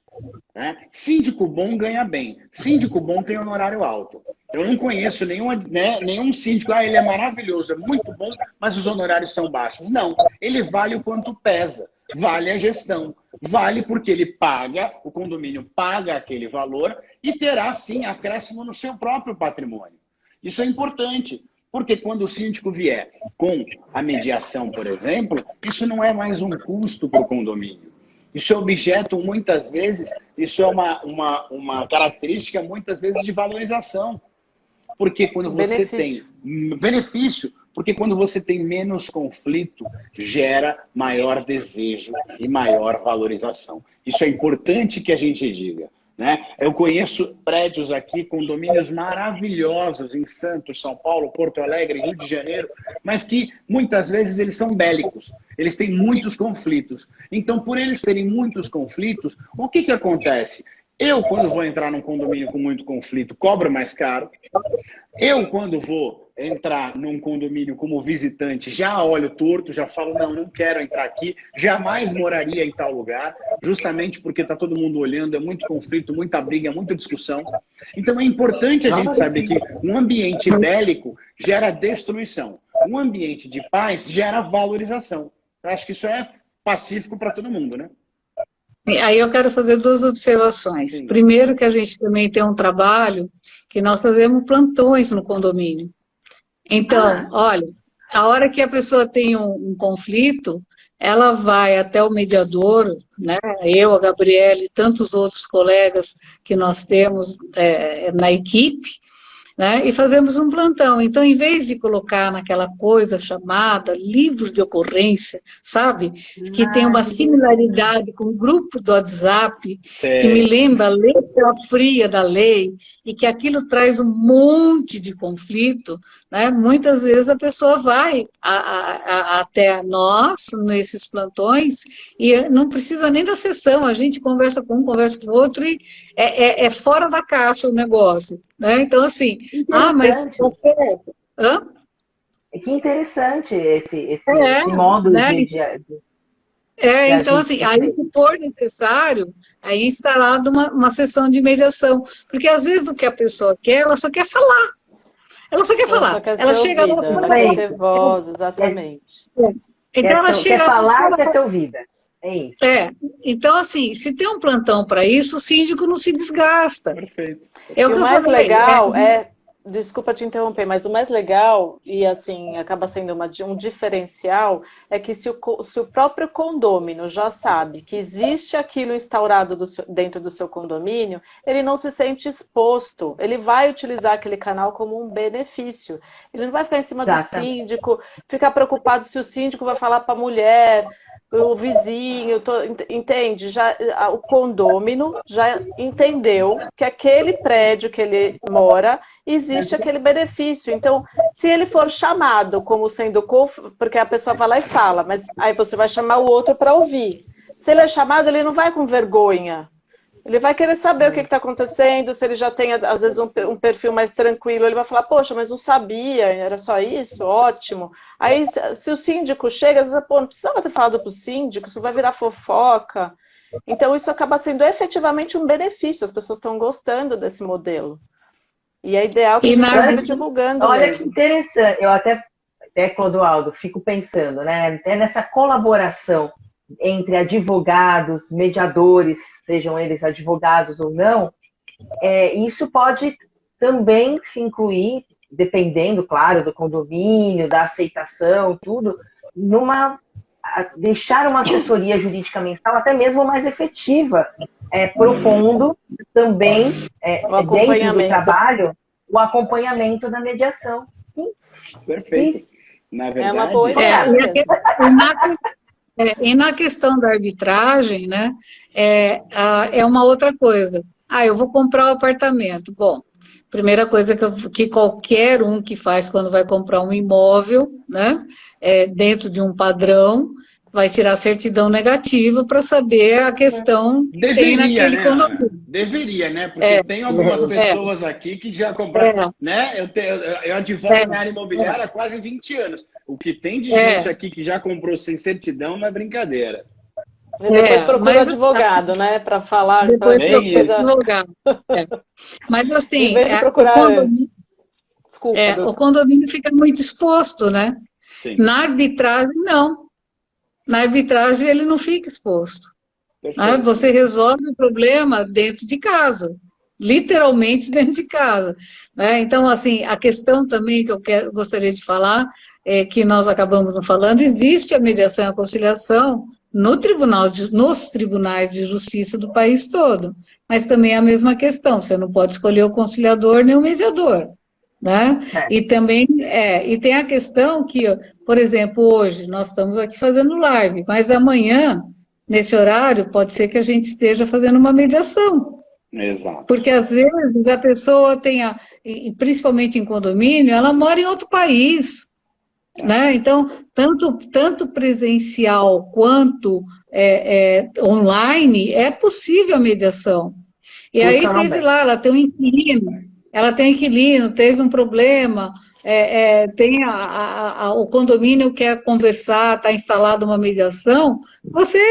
Né? Síndico bom ganha bem. Síndico bom tem honorário alto. Eu não conheço nenhum síndico, ele é maravilhoso, é muito bom, mas os honorários são baixos. Não, ele vale o quanto pesa. Vale a gestão. Vale porque ele paga, o condomínio paga aquele valor e terá, sim, acréscimo no seu próprio patrimônio. Isso é importante, porque quando o síndico vier com a mediação, por exemplo, isso não é mais um custo para o condomínio. Isso é objeto, muitas vezes, isso é uma característica, muitas vezes, de valorização. Porque quando você tem benefício, porque quando você tem menos conflito, gera maior desejo e maior valorização. Isso é importante que a gente diga. Né? Eu conheço prédios aqui, condomínios maravilhosos em Santos, São Paulo, Porto Alegre, Rio de Janeiro, mas que muitas vezes eles são bélicos, eles têm muitos conflitos. Então, por eles terem muitos conflitos, o que acontece? Eu, quando vou entrar num condomínio com muito conflito, cobro mais caro. Eu, quando vou entrar num condomínio como visitante, já olho torto, já falo, não quero entrar aqui, jamais moraria em tal lugar, justamente porque está todo mundo olhando, é muito conflito, muita briga, muita discussão. Então é importante a gente saber que um ambiente bélico gera destruição. Um ambiente de paz gera valorização. Eu acho que isso é pacífico para todo mundo, né? E aí eu quero fazer duas observações. Sim. Primeiro, que a gente também tem um trabalho que nós fazemos plantões no condomínio. Então, olha, a hora que a pessoa tem um conflito, ela vai até o mediador, né? Eu, a Gabriela e tantos outros colegas que nós temos na equipe, né? E fazemos um plantão. Então, em vez de colocar naquela coisa chamada livro de ocorrência, sabe? Que tem uma similaridade com o grupo do WhatsApp, que me lembra a letra fria da lei, e que aquilo traz um monte de conflito, né? Muitas vezes a pessoa vai até nós, nesses plantões, e não precisa nem da sessão, a gente conversa com um, conversa com o outro, e é fora da caixa o negócio, né? Então, assim, mas você... Hã? Que interessante esse modo né? de Então, assim, aí se for necessário, aí é instalada uma sessão de mediação. Porque às vezes o que a pessoa quer, ela só quer falar. Ela só quer falar. Ela chega lá... Ela quer ter voz, exatamente. Então ela chega... Quer falar e quer ser ouvida. É isso. Então, assim, se tem um plantão para isso, o síndico não se desgasta. Perfeito. E o mais legal desculpa te interromper, mas o mais legal, e assim, acaba sendo um diferencial, é que se o próprio condômino já sabe que existe aquilo instaurado dentro do seu condomínio, ele não se sente exposto, ele vai utilizar aquele canal como um benefício. Ele não vai ficar em cima do síndico, ficar preocupado se o síndico vai falar para a mulher, o vizinho, entende? O condômino já entendeu que aquele prédio que ele mora, existe aquele benefício. Então, se ele for chamado como sendo... Porque a pessoa vai lá e fala, mas aí você vai chamar o outro para ouvir. Se ele é chamado, ele não vai com vergonha. Ele vai querer saber o que está acontecendo, se ele já tem, às vezes, um perfil mais tranquilo. Ele vai falar, poxa, mas não sabia, era só isso? Ótimo. Aí, se o síndico chega, às vezes, não precisava ter falado para o síndico, isso vai virar fofoca. Então, isso acaba sendo efetivamente um benefício. As pessoas estão gostando desse modelo. E é ideal que a gente esteja divulgando. Olha que interessante. Eu até Clodoaldo, fico pensando, né? Até nessa colaboração entre advogados, mediadores, sejam eles advogados ou não, isso pode também se incluir, dependendo, claro, do condomínio, da aceitação, tudo, deixar uma assessoria jurídica mensal até mesmo mais efetiva, propondo também, dentro do trabalho, o acompanhamento da mediação. Perfeito. Na verdade, é uma boa ideia. E na questão da arbitragem, né, é uma outra coisa. Eu vou comprar um apartamento. Bom, primeira coisa que qualquer um que faz quando vai comprar um imóvel, né, dentro de um padrão, vai tirar certidão negativa para saber a questão que tem naquele condomínio. Deveria, né? Porque tem algumas pessoas aqui que já compraram, né? Eu advogo na área imobiliária há quase 20 anos. O que tem de gente aqui que já comprou sem certidão não é brincadeira. E depois procura advogado, né? Para falar. Depois procura advogado. Mas assim, em vez de procurar antes. Desculpa, o condomínio fica muito exposto, né? Sim. Na arbitragem, não. Na arbitragem, ele não fica exposto. Né? Você resolve o problema dentro de casa. Literalmente dentro de casa. Né? Então, assim, a questão também que eu gostaria de falar, que nós acabamos não falando, existe a mediação e a conciliação nos tribunais de justiça do país todo. Mas também é a mesma questão, você não pode escolher o conciliador nem o mediador. Né? E também e tem a questão que, por exemplo, hoje nós estamos aqui fazendo live, mas amanhã, nesse horário, pode ser que a gente esteja fazendo uma mediação. Exato. Porque às vezes a pessoa principalmente em condomínio, ela mora em outro país. Né? Então, tanto presencial quanto online, é possível a mediação. E aí teve lá, ela tem um inquilino, teve um problema, o condomínio quer conversar, está instalada uma mediação, você,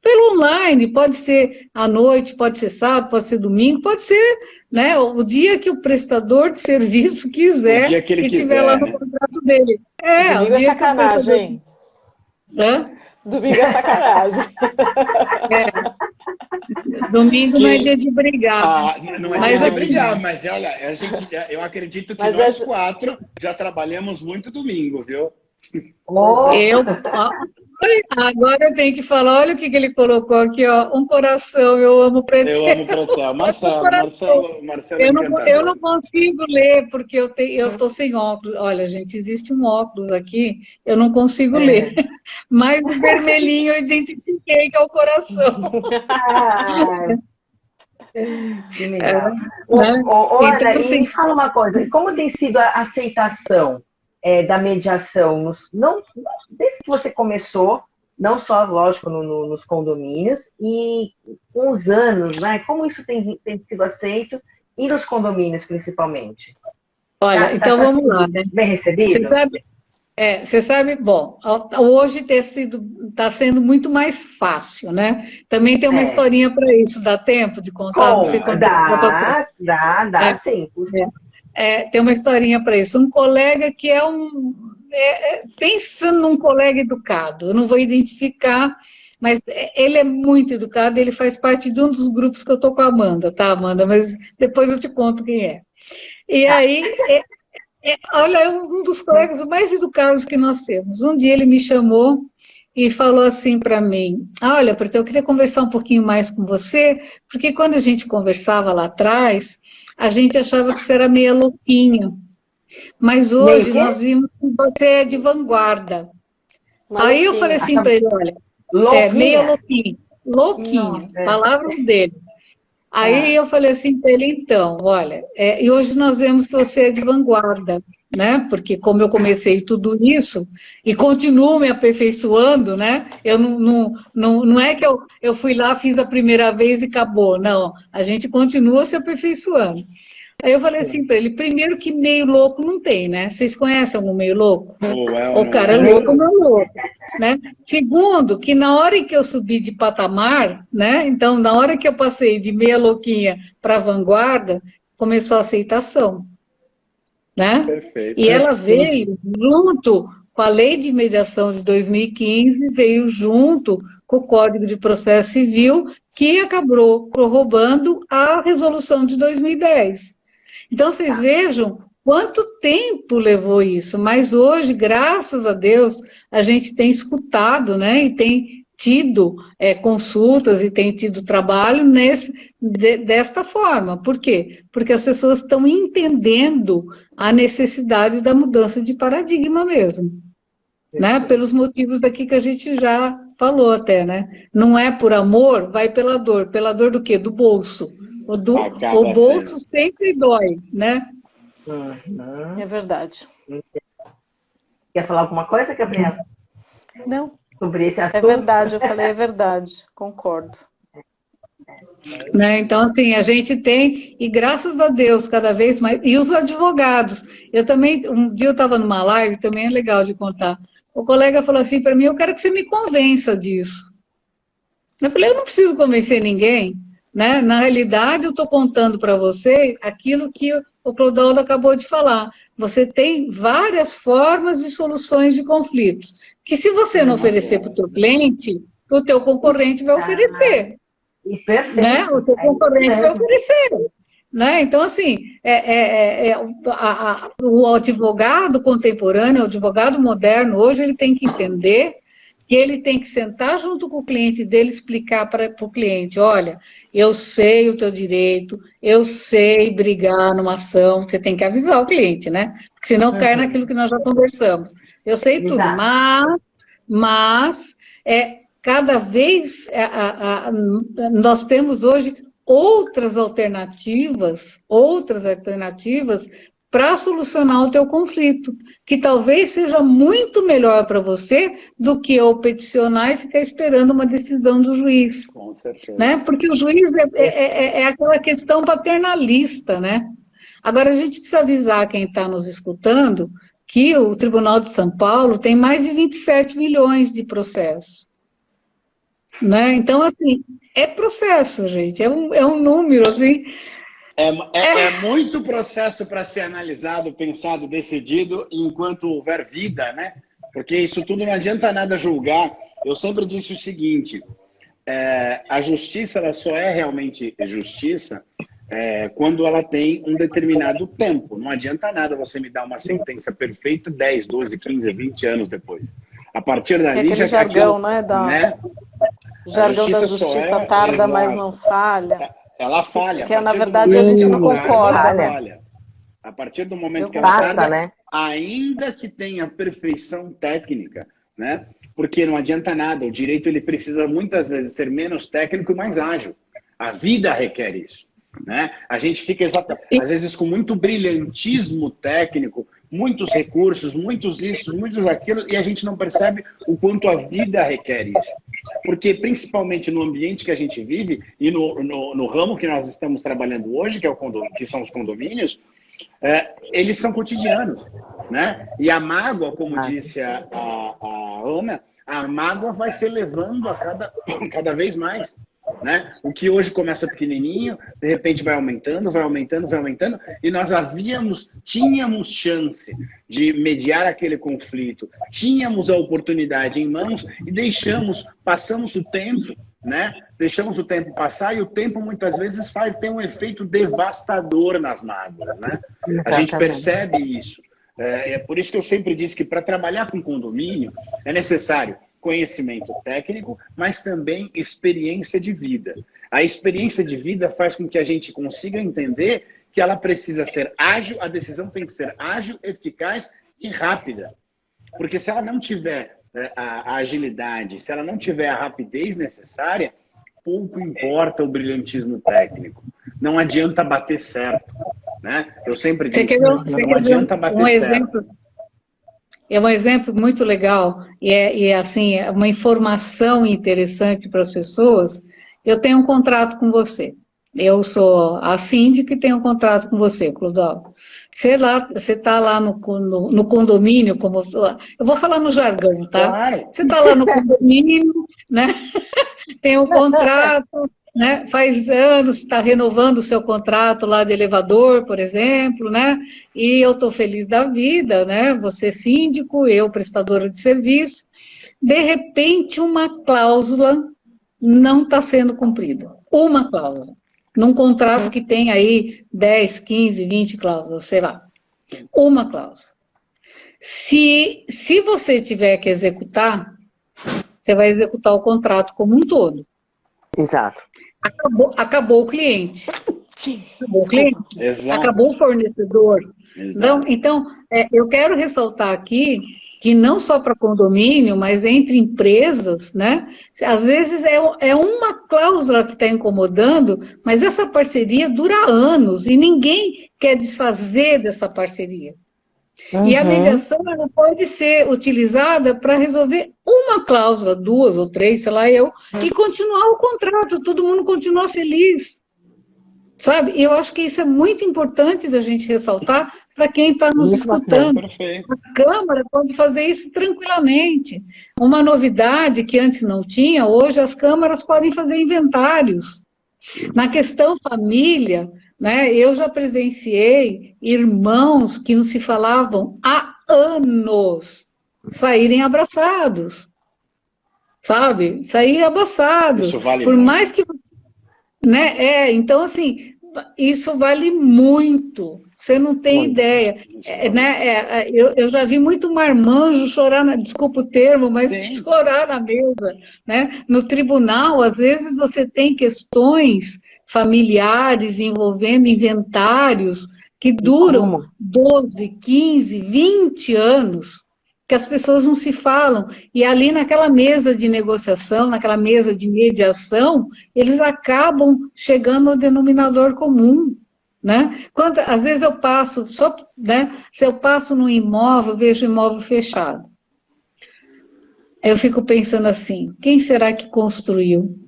pelo online, pode ser à noite, pode ser sábado, pode ser domingo, pode ser, né, o dia que o prestador de serviço quiser e estiver lá no contrato dele. Domingo o dia sacanagem. Hã? Domingo é sacanagem. Domingo não é dia de brigar. Não é dia de brigar, mas olha, eu acredito que nós quatro já trabalhamos muito domingo, viu? Agora eu tenho que falar, olha o que ele colocou aqui, ó, um coração, eu amo Pretel. Eu amo Pretel. Marcelo eu não consigo ler, porque eu tô sem óculos. Olha, gente, existe um óculos aqui, eu não consigo ler. Mas o vermelhinho eu identifiquei que é o coração. Que legal. Ana, então, assim, me fala uma coisa, como tem sido a aceitação da mediação, desde que você começou, não só, lógico, nos condomínios, e com os anos, né? Como isso tem sido aceito, e nos condomínios, principalmente? Olha, então vamos lá, né? Bem recebido? Você sabe, bom, hoje está sendo muito mais fácil, né? Também tem uma historinha para isso, dá tempo de contar? Dá, sim. Tem uma historinha para isso. Um colega que pensando num colega educado, eu não vou identificar, mas ele é muito educado, ele faz parte de um dos grupos que eu estou com a Amanda, tá, Amanda? Mas depois eu te conto quem é. E aí, olha, é um dos colegas mais educados que nós temos. Um dia ele me chamou e falou assim para mim, olha, Pretel, eu queria conversar um pouquinho mais com você, porque quando a gente conversava lá atrás, a gente achava que você era meio louquinha. Mas hoje nós vimos que você é de vanguarda. Aí eu falei assim para ele, olha, meio louquinha. Louquinha, palavras dele. Aí eu falei assim para ele, então, olha, e hoje nós vemos que você é de vanguarda, né? Porque como eu comecei tudo isso e continuo me aperfeiçoando, né? Eu não é que eu fui lá, fiz a primeira vez e acabou, não. A gente continua se aperfeiçoando. Aí eu falei assim para ele, primeiro que meio louco não tem, né? Vocês conhecem algum meio louco? O cara é louco, não é louco, né? Segundo, que na hora em que eu subi de patamar, né? Então, na hora que eu passei de meia louquinha para vanguarda, começou a aceitação, né? Perfeito. E ela veio junto com a Lei de Mediação de 2015, veio junto com o Código de Processo Civil, que acabou corroborando a resolução de 2010. Então, vocês vejam quanto tempo levou isso, mas hoje, graças a Deus, a gente tem escutado, né, e tem tido consultas e tem tido trabalho desta forma. Por quê? Porque as pessoas estão entendendo a necessidade da mudança de paradigma mesmo, né, pelos motivos daqui que a gente já falou até, né? Não é por amor, vai pela dor. Pela dor do quê? Do bolso. O bolso sempre dói, né? É verdade. Quer falar alguma coisa, Gabriela? Não. Sobre esse assunto? É verdade, eu falei, é verdade. Concordo. Né? Então, assim, a gente tem, e graças a Deus, cada vez mais, e os advogados. Eu também, um dia eu estava numa live, também é legal de contar. O colega falou assim para mim, eu quero que você me convença disso. Eu falei, eu não preciso convencer ninguém, né? Na realidade, eu estou contando para você aquilo que o Clodoaldo acabou de falar. Você tem várias formas de soluções de conflitos, que se você não oferecer para o teu cliente, o teu concorrente vai oferecer. Perfeito. Né? O teu concorrente vai oferecer. Né? Então, assim, o advogado contemporâneo, o advogado moderno, hoje ele tem que entender que ele tem que sentar junto com o cliente dele e explicar para o cliente, olha, eu sei o teu direito, eu sei brigar numa ação, você tem que avisar o cliente, né? Porque senão cai naquilo que nós já conversamos. Eu sei tudo, mas cada vez nós temos hoje outras alternativas para solucionar o teu conflito, que talvez seja muito melhor para você do que eu peticionar e ficar esperando uma decisão do juiz. Com certeza. Né? Porque o juiz é aquela questão paternalista, né? Agora, a gente precisa avisar quem está nos escutando que o Tribunal de São Paulo tem mais de 27 milhões de processos. Né? Então, assim, é processo, gente, é um número, assim... É muito processo para ser analisado, pensado, decidido, enquanto houver vida, né? Porque isso tudo não adianta nada julgar. eu sempre disse o seguinte, a justiça ela só é realmente justiça quando ela tem um determinado tempo. Não adianta nada você me dar uma sentença perfeita 10, 12, 15, 20 anos depois. A partir dali... aquele já jargão, aquilo, né? Jargão da justiça tarda, mas não falha. Ela falha. Que na verdade a gente não concorda. Falha. A partir do momento que ela Basta, falha, né? ainda que tenha perfeição técnica, né? Porque não adianta nada. O direito ele precisa muitas vezes ser menos técnico e mais ágil. A vida requer isso, né? A gente fica às vezes com muito brilhantismo técnico, muitos recursos, muitos isso, muitos aquilo, e a gente não percebe o quanto a vida requer isso. Porque, principalmente no ambiente que a gente vive e no ramo que nós estamos trabalhando hoje, que são os condomínios, eles são cotidianos, né? E a mágoa, como disse a Ana, a mágoa vai se elevando cada vez mais. Né? O que hoje começa pequenininho, de repente vai aumentando, e nós tínhamos chance de mediar aquele conflito, tínhamos a oportunidade em mãos e passamos o tempo, né? Deixamos o tempo passar e o tempo muitas vezes tem um efeito devastador nas mágoas, né? A gente percebe isso. É por isso que eu sempre disse que para trabalhar com condomínio é necessário conhecimento técnico, mas também experiência de vida. A experiência de vida faz com que a gente consiga entender que ela precisa ser ágil, a decisão tem que ser ágil, eficaz e rápida. Porque se ela não tiver a agilidade, se ela não tiver a rapidez necessária, pouco importa o brilhantismo técnico. Não adianta bater certo, né? Eu sempre digo, não adianta bater certo. É um exemplo muito legal e assim, é uma informação interessante para as pessoas. Eu tenho um contrato com você. Eu sou a síndica e tenho um contrato com você, Clodoaldo. Você está lá no condomínio, como eu vou falar no jargão, tá? Claro. Você está lá no condomínio, né? Tem um contrato, né? Faz anos, está renovando o seu contrato lá de elevador, por exemplo, né? E eu estou feliz da vida, né? Você síndico, eu prestadora de serviço. De repente, uma cláusula não está sendo cumprida. Uma cláusula. Num contrato que tem aí 10, 15, 20 cláusulas, sei lá. Uma cláusula. Se você tiver que executar, você vai executar o contrato como um todo. Exato. Acabou o cliente. Acabou o cliente. Exato. Acabou o fornecedor. Então, eu quero ressaltar aqui que não só para condomínio, mas entre empresas, né? Às vezes é uma cláusula que está incomodando, mas essa parceria dura anos e ninguém quer desfazer dessa parceria. Uhum. E a mediação ela pode ser utilizada para resolver uma cláusula, 2 ou 3, sei lá e continuar o contrato, todo mundo continua feliz. Sabe? E eu acho que isso é muito importante da gente ressaltar para quem está nos escutando. A Câmara pode fazer isso tranquilamente. Uma novidade que antes não tinha, hoje as câmaras podem fazer inventários. Na questão família, né, eu já presenciei irmãos que não se falavam há anos saírem abraçados. Sabe? Saírem abraçados. Isso vale por muito. Mais que... Né? Então, assim, isso vale muito. Você não tem ideia. Né? Eu já vi muito marmanjo chorar, desculpa o termo, mas chorar na mesa. Né? No tribunal, às vezes você tem questões familiares envolvendo inventários que duram 12, 15, 20 anos, que as pessoas não se falam. E ali naquela mesa de negociação, naquela mesa de mediação, eles acabam chegando ao denominador comum. Né? Às vezes eu passo, se eu passo num imóvel, vejo o imóvel fechado. Eu fico pensando assim, quem será que construiu?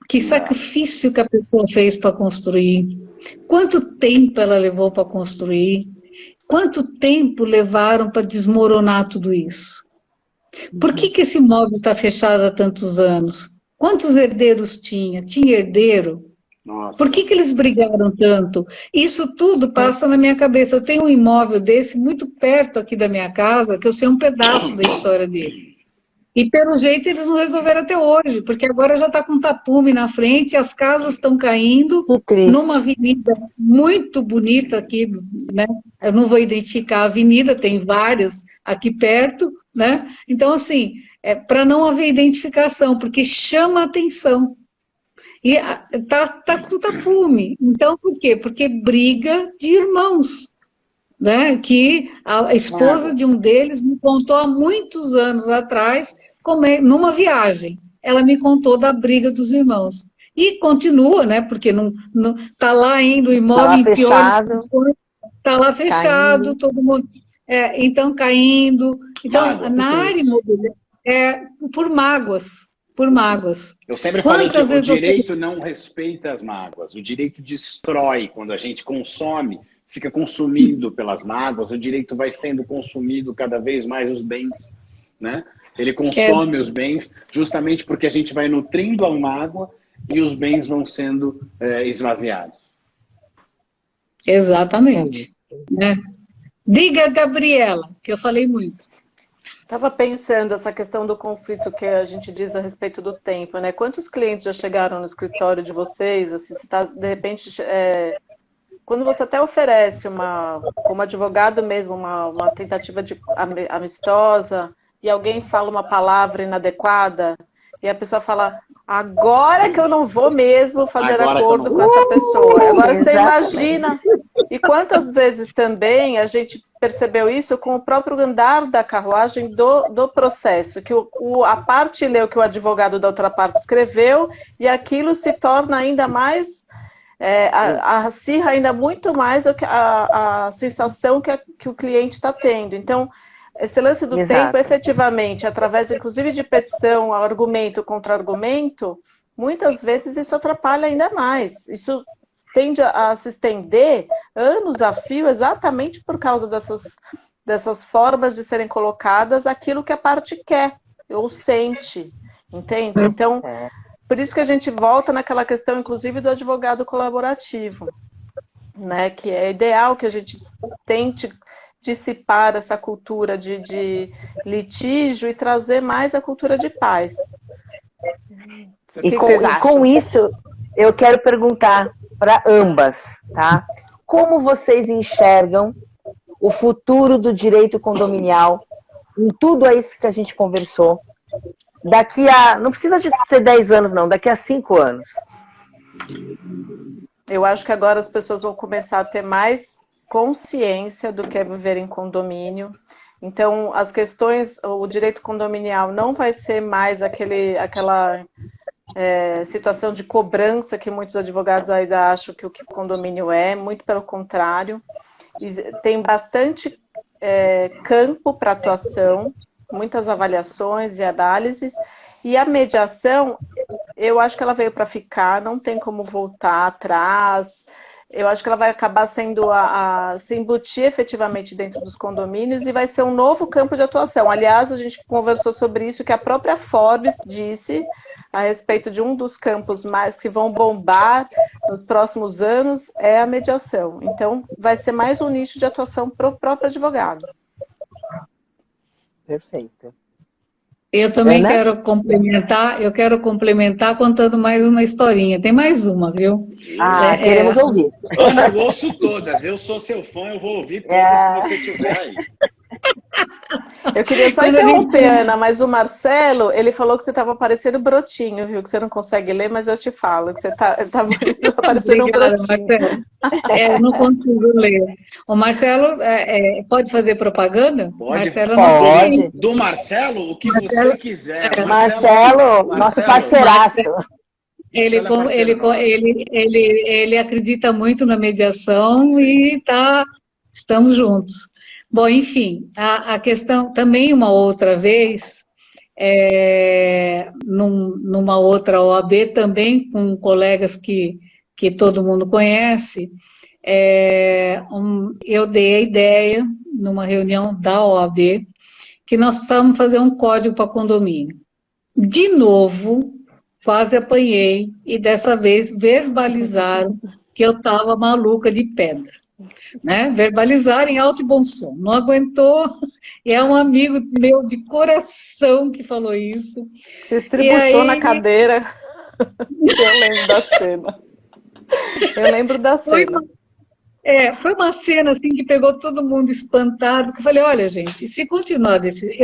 Que sacrifício que a pessoa fez para construir? Quanto tempo ela levou para construir? Quanto tempo levaram para desmoronar tudo isso? Por que esse imóvel está fechado há tantos anos? Quantos herdeiros tinha? Tinha herdeiro? Nossa. Por que eles brigaram tanto? Isso tudo passa na minha cabeça. Eu tenho um imóvel desse muito perto aqui da minha casa, que eu sei um pedaço da história dele. E pelo jeito eles não resolveram até hoje, porque agora já está com tapume na frente, as casas estão caindo, numa avenida muito bonita aqui, né? Eu não vou identificar a avenida, tem várias aqui perto, né? Então, assim, para não haver identificação, porque chama a atenção. E tá com tapume. Então, por quê? Porque briga de irmãos, né? Que a esposa de um deles me contou há muitos anos atrás, numa viagem. Ela me contou da briga dos irmãos. E continua, né? Porque não tá lá ainda o imóvel em piores condições, tá lá fechado, caindo. Todo mundo. Então, caindo. Então, na área imobiliária, por mágoas. Por mágoas. Eu sempre falei que o direito não respeita as mágoas. O direito destrói. Quando a gente consome, fica consumido pelas mágoas, o direito vai sendo consumido cada vez mais os bens, né? Ele consome os bens justamente porque a gente vai nutrindo a mágoa e os bens vão sendo esvaziados. Exatamente. Né? Diga, Gabriela, que eu falei muito. Estava pensando essa questão do conflito que a gente diz a respeito do tempo, né? Quantos clientes já chegaram no escritório de vocês? Assim, você tá, de repente, quando você até oferece como advogado mesmo, uma tentativa de amistosa e alguém fala uma palavra inadequada e a pessoa fala, agora que eu não vou mesmo fazer acordo com essa pessoa. Agora você imagina. E quantas vezes também a gente percebeu isso com o próprio andar da carruagem do processo, que a parte leu que o advogado da outra parte escreveu e aquilo se torna ainda mais, acirra ainda muito mais a sensação que o cliente está tendo. Então, esse lance do tempo, efetivamente, através inclusive de petição, argumento contra argumento, muitas vezes isso atrapalha ainda mais. Isso tende a se estender anos a fio exatamente por causa dessas formas de serem colocadas aquilo que a parte quer ou sente, entende? Então, por isso que a gente volta naquela questão, inclusive, do advogado colaborativo, né? Que é ideal que a gente tente dissipar essa cultura de litígio e trazer mais a cultura de paz. E com isso, eu quero perguntar para ambas, tá? Como vocês enxergam o futuro do direito condominial em tudo isso que a gente conversou? Daqui não precisa de ser 10 anos, não, daqui a 5 anos. Eu acho que agora as pessoas vão começar a ter mais consciência do que é viver em condomínio. Então, as questões, o direito condominial não vai ser mais aquela situação de cobrança que muitos advogados ainda acham que o condomínio é, muito pelo contrário. Tem bastante campo para atuação, muitas avaliações e análises, e a mediação, eu acho que ela veio para ficar, não tem como voltar atrás. Eu acho que ela vai acabar sendo se embutir efetivamente dentro dos condomínios e vai ser um novo campo de atuação. Aliás, a gente conversou sobre isso, que a própria Forbes disse a respeito de um dos campos mais que vão bombar nos próximos anos é a mediação. Então, vai ser mais um nicho de atuação para o próprio advogado. Perfeito. Eu também quero complementar contando mais uma historinha. Tem mais uma, viu? Queremos ouvir. Eu ouço todas. Eu sou seu fã, eu vou ouvir todas que você tiver aí. Eu queria só interromper, Ana, mas o Marcelo, ele falou que você estava parecendo brotinho, viu? Que você não consegue ler, mas eu te falo que você tá parecendo um brotinho. Marcelo. Eu não consigo ler. O Marcelo pode fazer propaganda? Pode. Marcelo pode. Do Marcelo, o que você quiser. Marcelo, nosso parceiraço. Ele acredita muito na mediação e estamos juntos. Bom, enfim, a questão também uma outra vez, numa outra OAB, também com colegas que todo mundo conhece, eu dei a ideia, numa reunião da OAB, que nós precisávamos fazer um código para condomínio. De novo, quase apanhei, e dessa vez verbalizaram que eu estava maluca de pedra. né? Verbalizar em alto e bom som. Não aguentou, e é um amigo meu de coração que falou isso. Você estribuchou na cadeira. Eu lembro da cena. Eu lembro da cena. Foi uma cena assim que pegou todo mundo espantado, que eu falei, olha, gente, se continuar desse...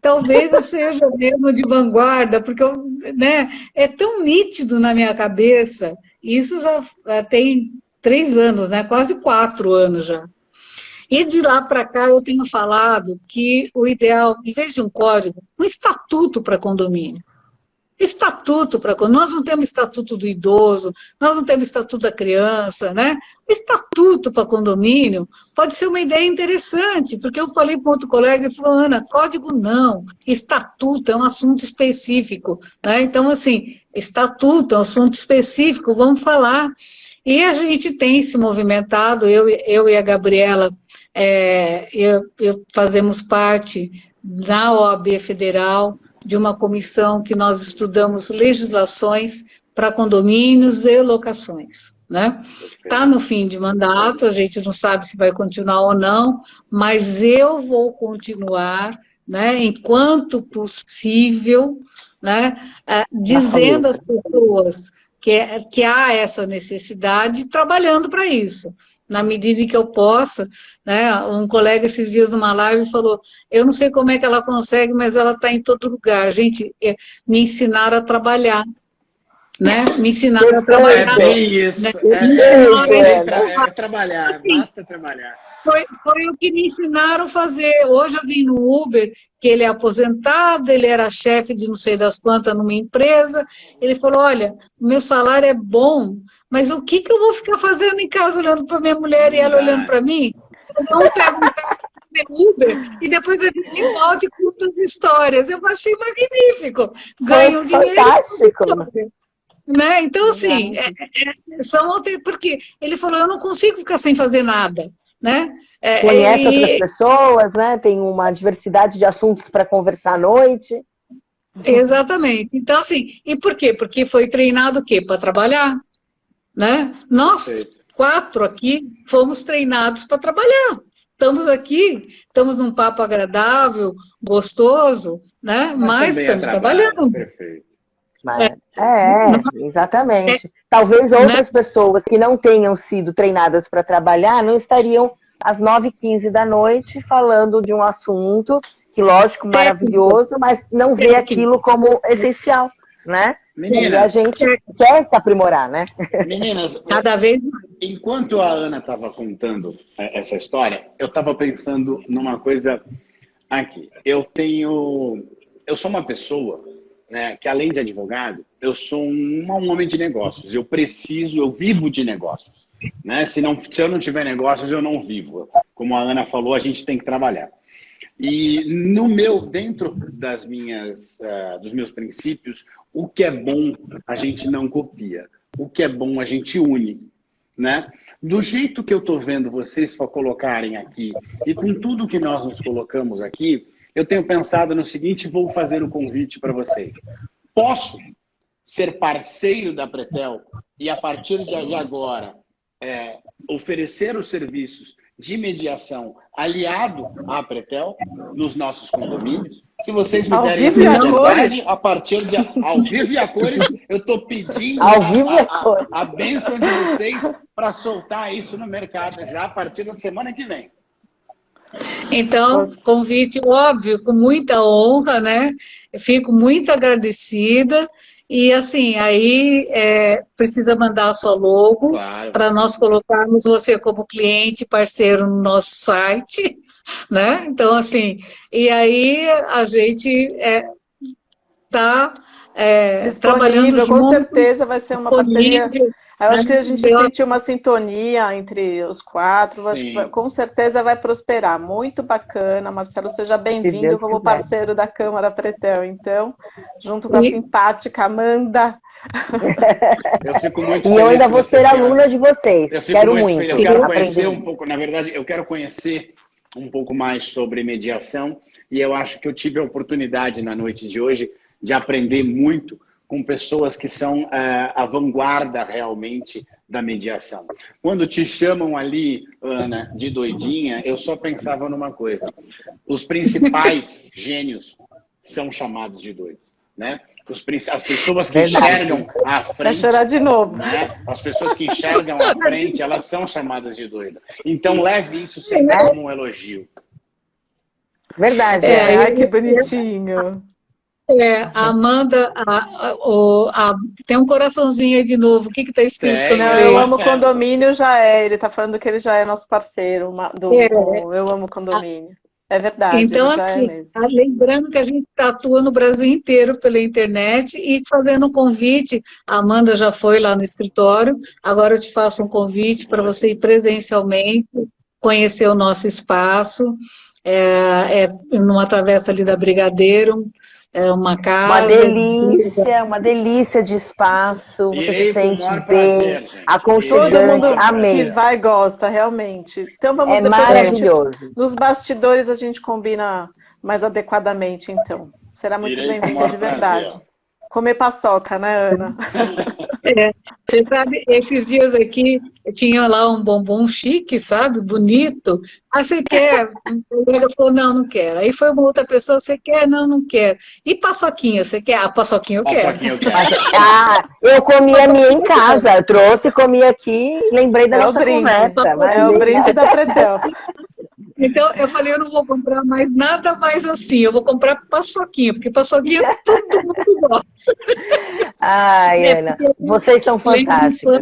talvez eu seja mesmo de vanguarda, porque né, é tão nítido na minha cabeça, isso já tem 3 anos, né, quase 4 anos já. E de lá para cá eu tenho falado que o ideal, em vez de um código, um estatuto para condomínio. Estatuto para nós não temos estatuto do idoso, nós não temos estatuto da criança, né? Estatuto para condomínio pode ser uma ideia interessante, porque eu falei para outro colega e falou, Ana, código não, estatuto é um assunto específico, né? Então, assim, estatuto é um assunto específico, vamos falar. E a gente tem se movimentado, eu e a Gabriela, fazemos parte da OAB Federal, de uma comissão que nós estudamos legislações para condomínios e locações, né? Está no fim de mandato, a gente não sabe se vai continuar ou não, mas eu vou continuar, né, enquanto possível, né, dizendo às pessoas que há essa necessidade, trabalhando para isso. Na medida em que eu possa, né? Um colega esses dias numa live falou, eu não sei como é que ela consegue, mas ela está em todo lugar. Gente, me ensinaram a trabalhar, né? Me ensinaram a trabalhar. É bem isso. Né? É trabalhar, assim, basta trabalhar. Foi o que me ensinaram a fazer. Hoje eu vim no Uber, que ele é aposentado, ele era chefe de não sei das quantas numa empresa. Ele falou, olha, o meu salário é bom, mas o que eu vou ficar fazendo em casa olhando para minha mulher e ela olhando para mim? Eu não pego um carro no Uber e depois a gente volta e conta as histórias. Eu achei magnífico. Ganho dinheiro. Fantástico. Né? Então, assim, porque ele falou, eu não consigo ficar sem fazer nada. Né? Conhece outras pessoas, né? Tem uma diversidade de assuntos para conversar à noite. Exatamente. Então, assim, e por quê? Porque foi treinado o quê? Para trabalhar. Né? Nós 4 aqui fomos treinados para trabalhar. Estamos aqui, estamos num papo agradável, gostoso, né? Mas estamos trabalhando. Perfeito. Exatamente. Talvez outras pessoas que não tenham sido treinadas para trabalhar não estariam às 9h15 da noite falando de um assunto que, lógico, maravilhoso, mas não vê aquilo como essencial, né? Meninas, e a gente quer se aprimorar, né? Meninas, cada vez. Enquanto a Ana estava contando essa história, eu estava pensando numa coisa aqui. Eu sou uma pessoa, né, que além de advogado, eu sou um homem de negócios. Eu vivo de negócios. Né? Se eu não tiver negócios, eu não vivo. Como a Ana falou, a gente tem que trabalhar. E dentro dos meus princípios, o que é bom a gente não copia. O que é bom a gente une. Né? Do jeito que eu estou vendo vocês colocarem aqui, e com tudo que nós nos colocamos aqui, eu tenho pensado no seguinte, vou fazer o convite para vocês. Posso ser parceiro da Pretel e, a partir de agora, oferecer os serviços de mediação aliado à Pretel nos nossos condomínios? Se vocês me derem essa liberdade, a partir de ao vivo e a cores, eu estou pedindo a bênção de vocês para soltar isso no mercado já a partir da semana que vem. Então, convite óbvio, com muita honra, né? Eu fico muito agradecida. E assim, aí precisa mandar a sua logo para nós colocarmos você como cliente, parceiro no nosso site, né? Então, assim, e aí a gente está trabalhando junto. Com certeza vai ser uma parceria. Eu acho que a gente sentiu uma sintonia entre os 4, acho que com certeza vai prosperar. Muito bacana, Marcelo, seja bem-vindo como parceiro da Câmara Pretel, então, junto com a simpática Amanda. Eu fico muito feliz. E eu ainda vou ser aluna de vocês. Quero muito. Eu quero conhecer um pouco, na verdade, eu quero conhecer um pouco mais sobre mediação, e eu acho que eu tive a oportunidade na noite de hoje de aprender muito com pessoas que são a vanguarda realmente da mediação. Quando te chamam ali, Ana, de doidinha, eu só pensava numa coisa. Os principais gênios são chamados de doidos, né? As pessoas que enxergam à frente... Vai chorar de novo. Né? As pessoas que enxergam à frente, elas são chamadas de doida. Então, leve isso sempre como um elogio. Verdade. Ai, que bonitinho. A Amanda, tem um coraçãozinho aí de novo. O que está escrito? Não, eu amo condomínio, já é. Ele está falando que ele já é nosso parceiro do Eu Amo Condomínio. É verdade, então, já aqui, é mesmo. Lembrando que a gente atua no Brasil inteiro pela internet e fazendo um convite. A Amanda já foi lá no escritório, agora eu te faço um convite para você ir presencialmente, conhecer o nosso espaço. Numa travessa ali da Brigadeiro. É uma casa... Uma delícia de espaço, você se sente bem, aconchegante, todo mundo amei. que vai gosta, realmente. Então vamos depois maravilhoso. Nos bastidores a gente combina mais adequadamente, então. Será muito bem-vindo, de verdade. Comer paçoca, né, Ana? Você sabe, esses dias aqui, tinha lá um bombom chique, sabe? Bonito. Ah, você quer? O colega falou, não quero. Aí foi uma outra pessoa, você quer? Não quero. E paçoquinha, você quer? Paçoquinha eu quero. Eu comi a minha em casa, eu trouxe, comi aqui, lembrei da nossa conversa. É o brinde da Pretel. Então, eu falei, eu não vou comprar mais nada mais assim, eu vou comprar paçoquinha, porque paçoquinha todo mundo gosta. Ai, Ana, vocês são fantásticos.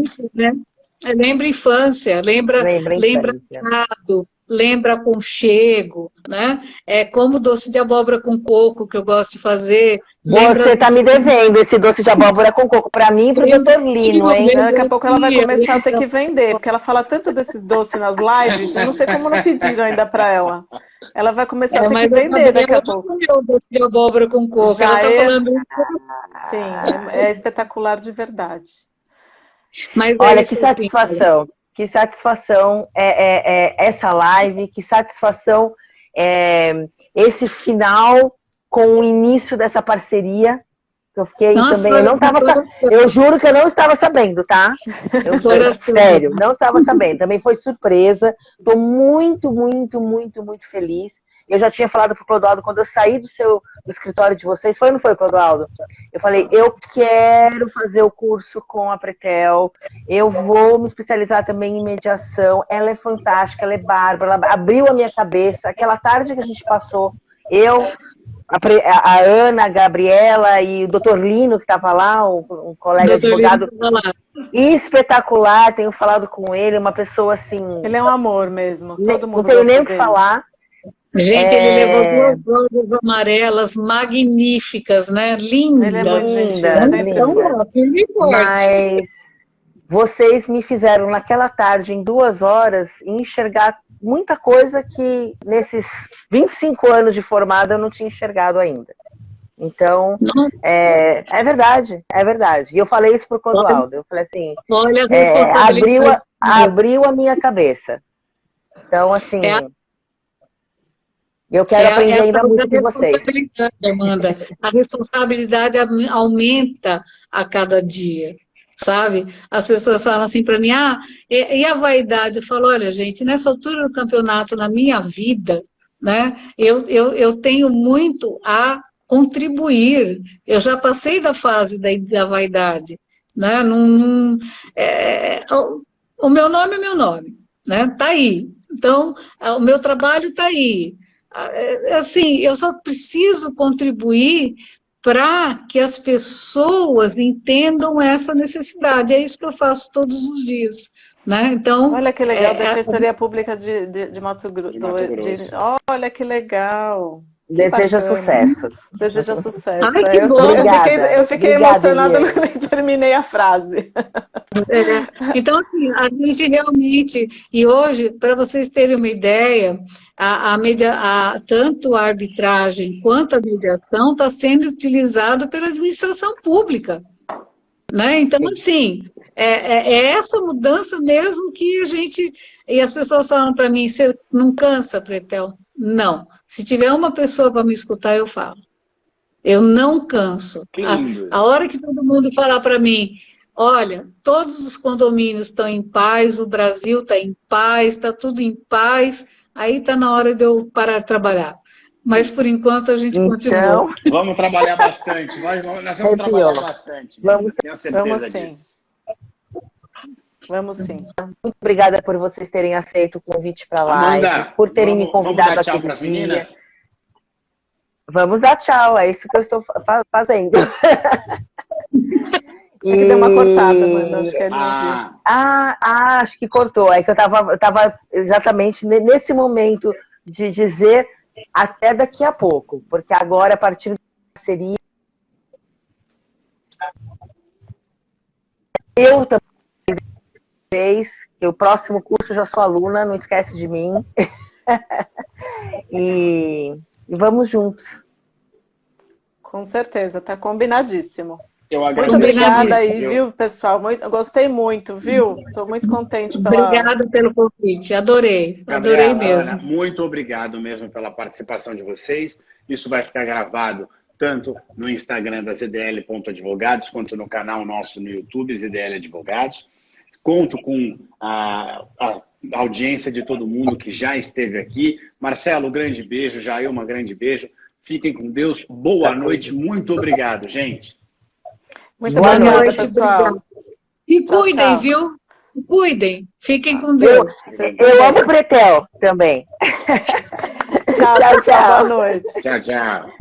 Lembra infância, lembra passado, lembra aconchego, né? É como doce de abóbora com coco, que eu gosto de fazer. Você está me devendo esse doce de abóbora com coco, para mim e para o Dr. Lino, hein? Daqui a pouco ela vai começar a ter que vender, porque ela fala tanto desses doces nas lives, eu não sei como não pediram ainda para ela. Ela vai começar a ter que vender daqui a pouco. O doce de abóbora com coco, já ela está falando... Sim, é espetacular de verdade. Mas olha, que satisfação. Que satisfação essa live, que satisfação esse final com o início dessa parceria. Eu fiquei também, eu juro que eu não estava sabendo, tá? Sério, não estava sabendo. Também foi surpresa. Estou muito, muito, muito, muito feliz. Eu já tinha falado pro Clodoaldo, quando eu saí do escritório de vocês, foi ou não foi, Clodoaldo? Eu falei, eu quero fazer o curso com a Pretel, eu vou me especializar também em mediação, ela é fantástica, ela é bárbara, ela abriu a minha cabeça. Aquela tarde que a gente passou, a Ana, a Gabriela e o Dr. Lino, que estava lá, um colega advogado espetacular, tenho falado com ele, uma pessoa assim... Ele é um amor mesmo, todo mundo não tenho nem o que falar. Gente, ele levou 2 rosas amarelas magníficas, né? Lindas. Ele é muito lindo. Mas vocês me fizeram naquela tarde, em 2 horas, enxergar muita coisa que nesses 25 anos de formada eu não tinha enxergado ainda. Então, é verdade. E eu falei isso pro Clodoaldo. Eu falei assim, abriu a minha cabeça. Então, assim... Eu quero aprender ainda muito com vocês. Amanda, a responsabilidade aumenta a cada dia, sabe? As pessoas falam assim para mim, e a vaidade? Eu falo, olha, gente, nessa altura do campeonato, na minha vida, né, eu tenho muito a contribuir. Eu já passei da fase da vaidade, né? O meu nome é meu nome, né? Tá aí. Então, o meu trabalho tá aí. Assim, eu só preciso contribuir para que as pessoas entendam essa necessidade. É isso que eu faço todos os dias, né? Então, olha que legal, Defensoria Pública de Mato Grosso. Olha que legal. Deseja sucesso. Deseja sucesso. Ai, eu fiquei emocionada quando eu terminei a frase. Então, assim, a gente realmente... E hoje, para vocês terem uma ideia, tanto a arbitragem quanto a mediação está sendo utilizado pela administração pública. Né? Então, assim, é essa mudança mesmo que a gente... E as pessoas falam para mim, você não cansa, Pretel? Não. Se tiver uma pessoa para me escutar, eu falo. Eu não canso. Que lindo. A hora que todo mundo falar para mim, olha, todos os condomínios estão em paz, o Brasil está em paz, está tudo em paz, aí está na hora de eu parar de trabalhar. Mas, por enquanto, a gente continua. Vamos trabalhar bastante. Nós vamos trabalhar bastante. Tenho certeza vamos sim. disso. Vamos sim. Muito obrigada por vocês terem aceito o convite para lá, Amanda, por terem me convidado vamos dar tchau aqui no pras dia. meninas? Vamos dar tchau, é isso que eu estou fazendo. É que deu uma cortada, mano. Acho que ele não viu. Acho que cortou. É que eu tava exatamente nesse momento de dizer até daqui a pouco, porque agora, a partir da parceria, eu também, que o próximo curso eu já sou aluna, não esquece de mim. E vamos juntos. Com certeza, tá combinadíssimo. Eu Muito agradeço. obrigada aí, viu, pessoal? Eu gostei muito, viu? Estou muito contente Obrigada pelo convite, adorei. Adorei mesmo. Ana, muito obrigado mesmo pela participação de vocês. Isso vai ficar gravado tanto no Instagram da ZDL.advogados, quanto no canal nosso no YouTube, ZDL Advogados. Conto com a audiência de todo mundo que já esteve aqui. Marcelo, um grande beijo. Jailma, um grande beijo. Fiquem com Deus. Boa noite. Muito obrigado, gente. Muito Boa obrigada, noite, pessoal. E cuidem, tchau. viu? Cuidem. Fiquem com Deus. Eu amo o Pretel também. Tchau, pessoal. Boa noite. Tchau, tchau.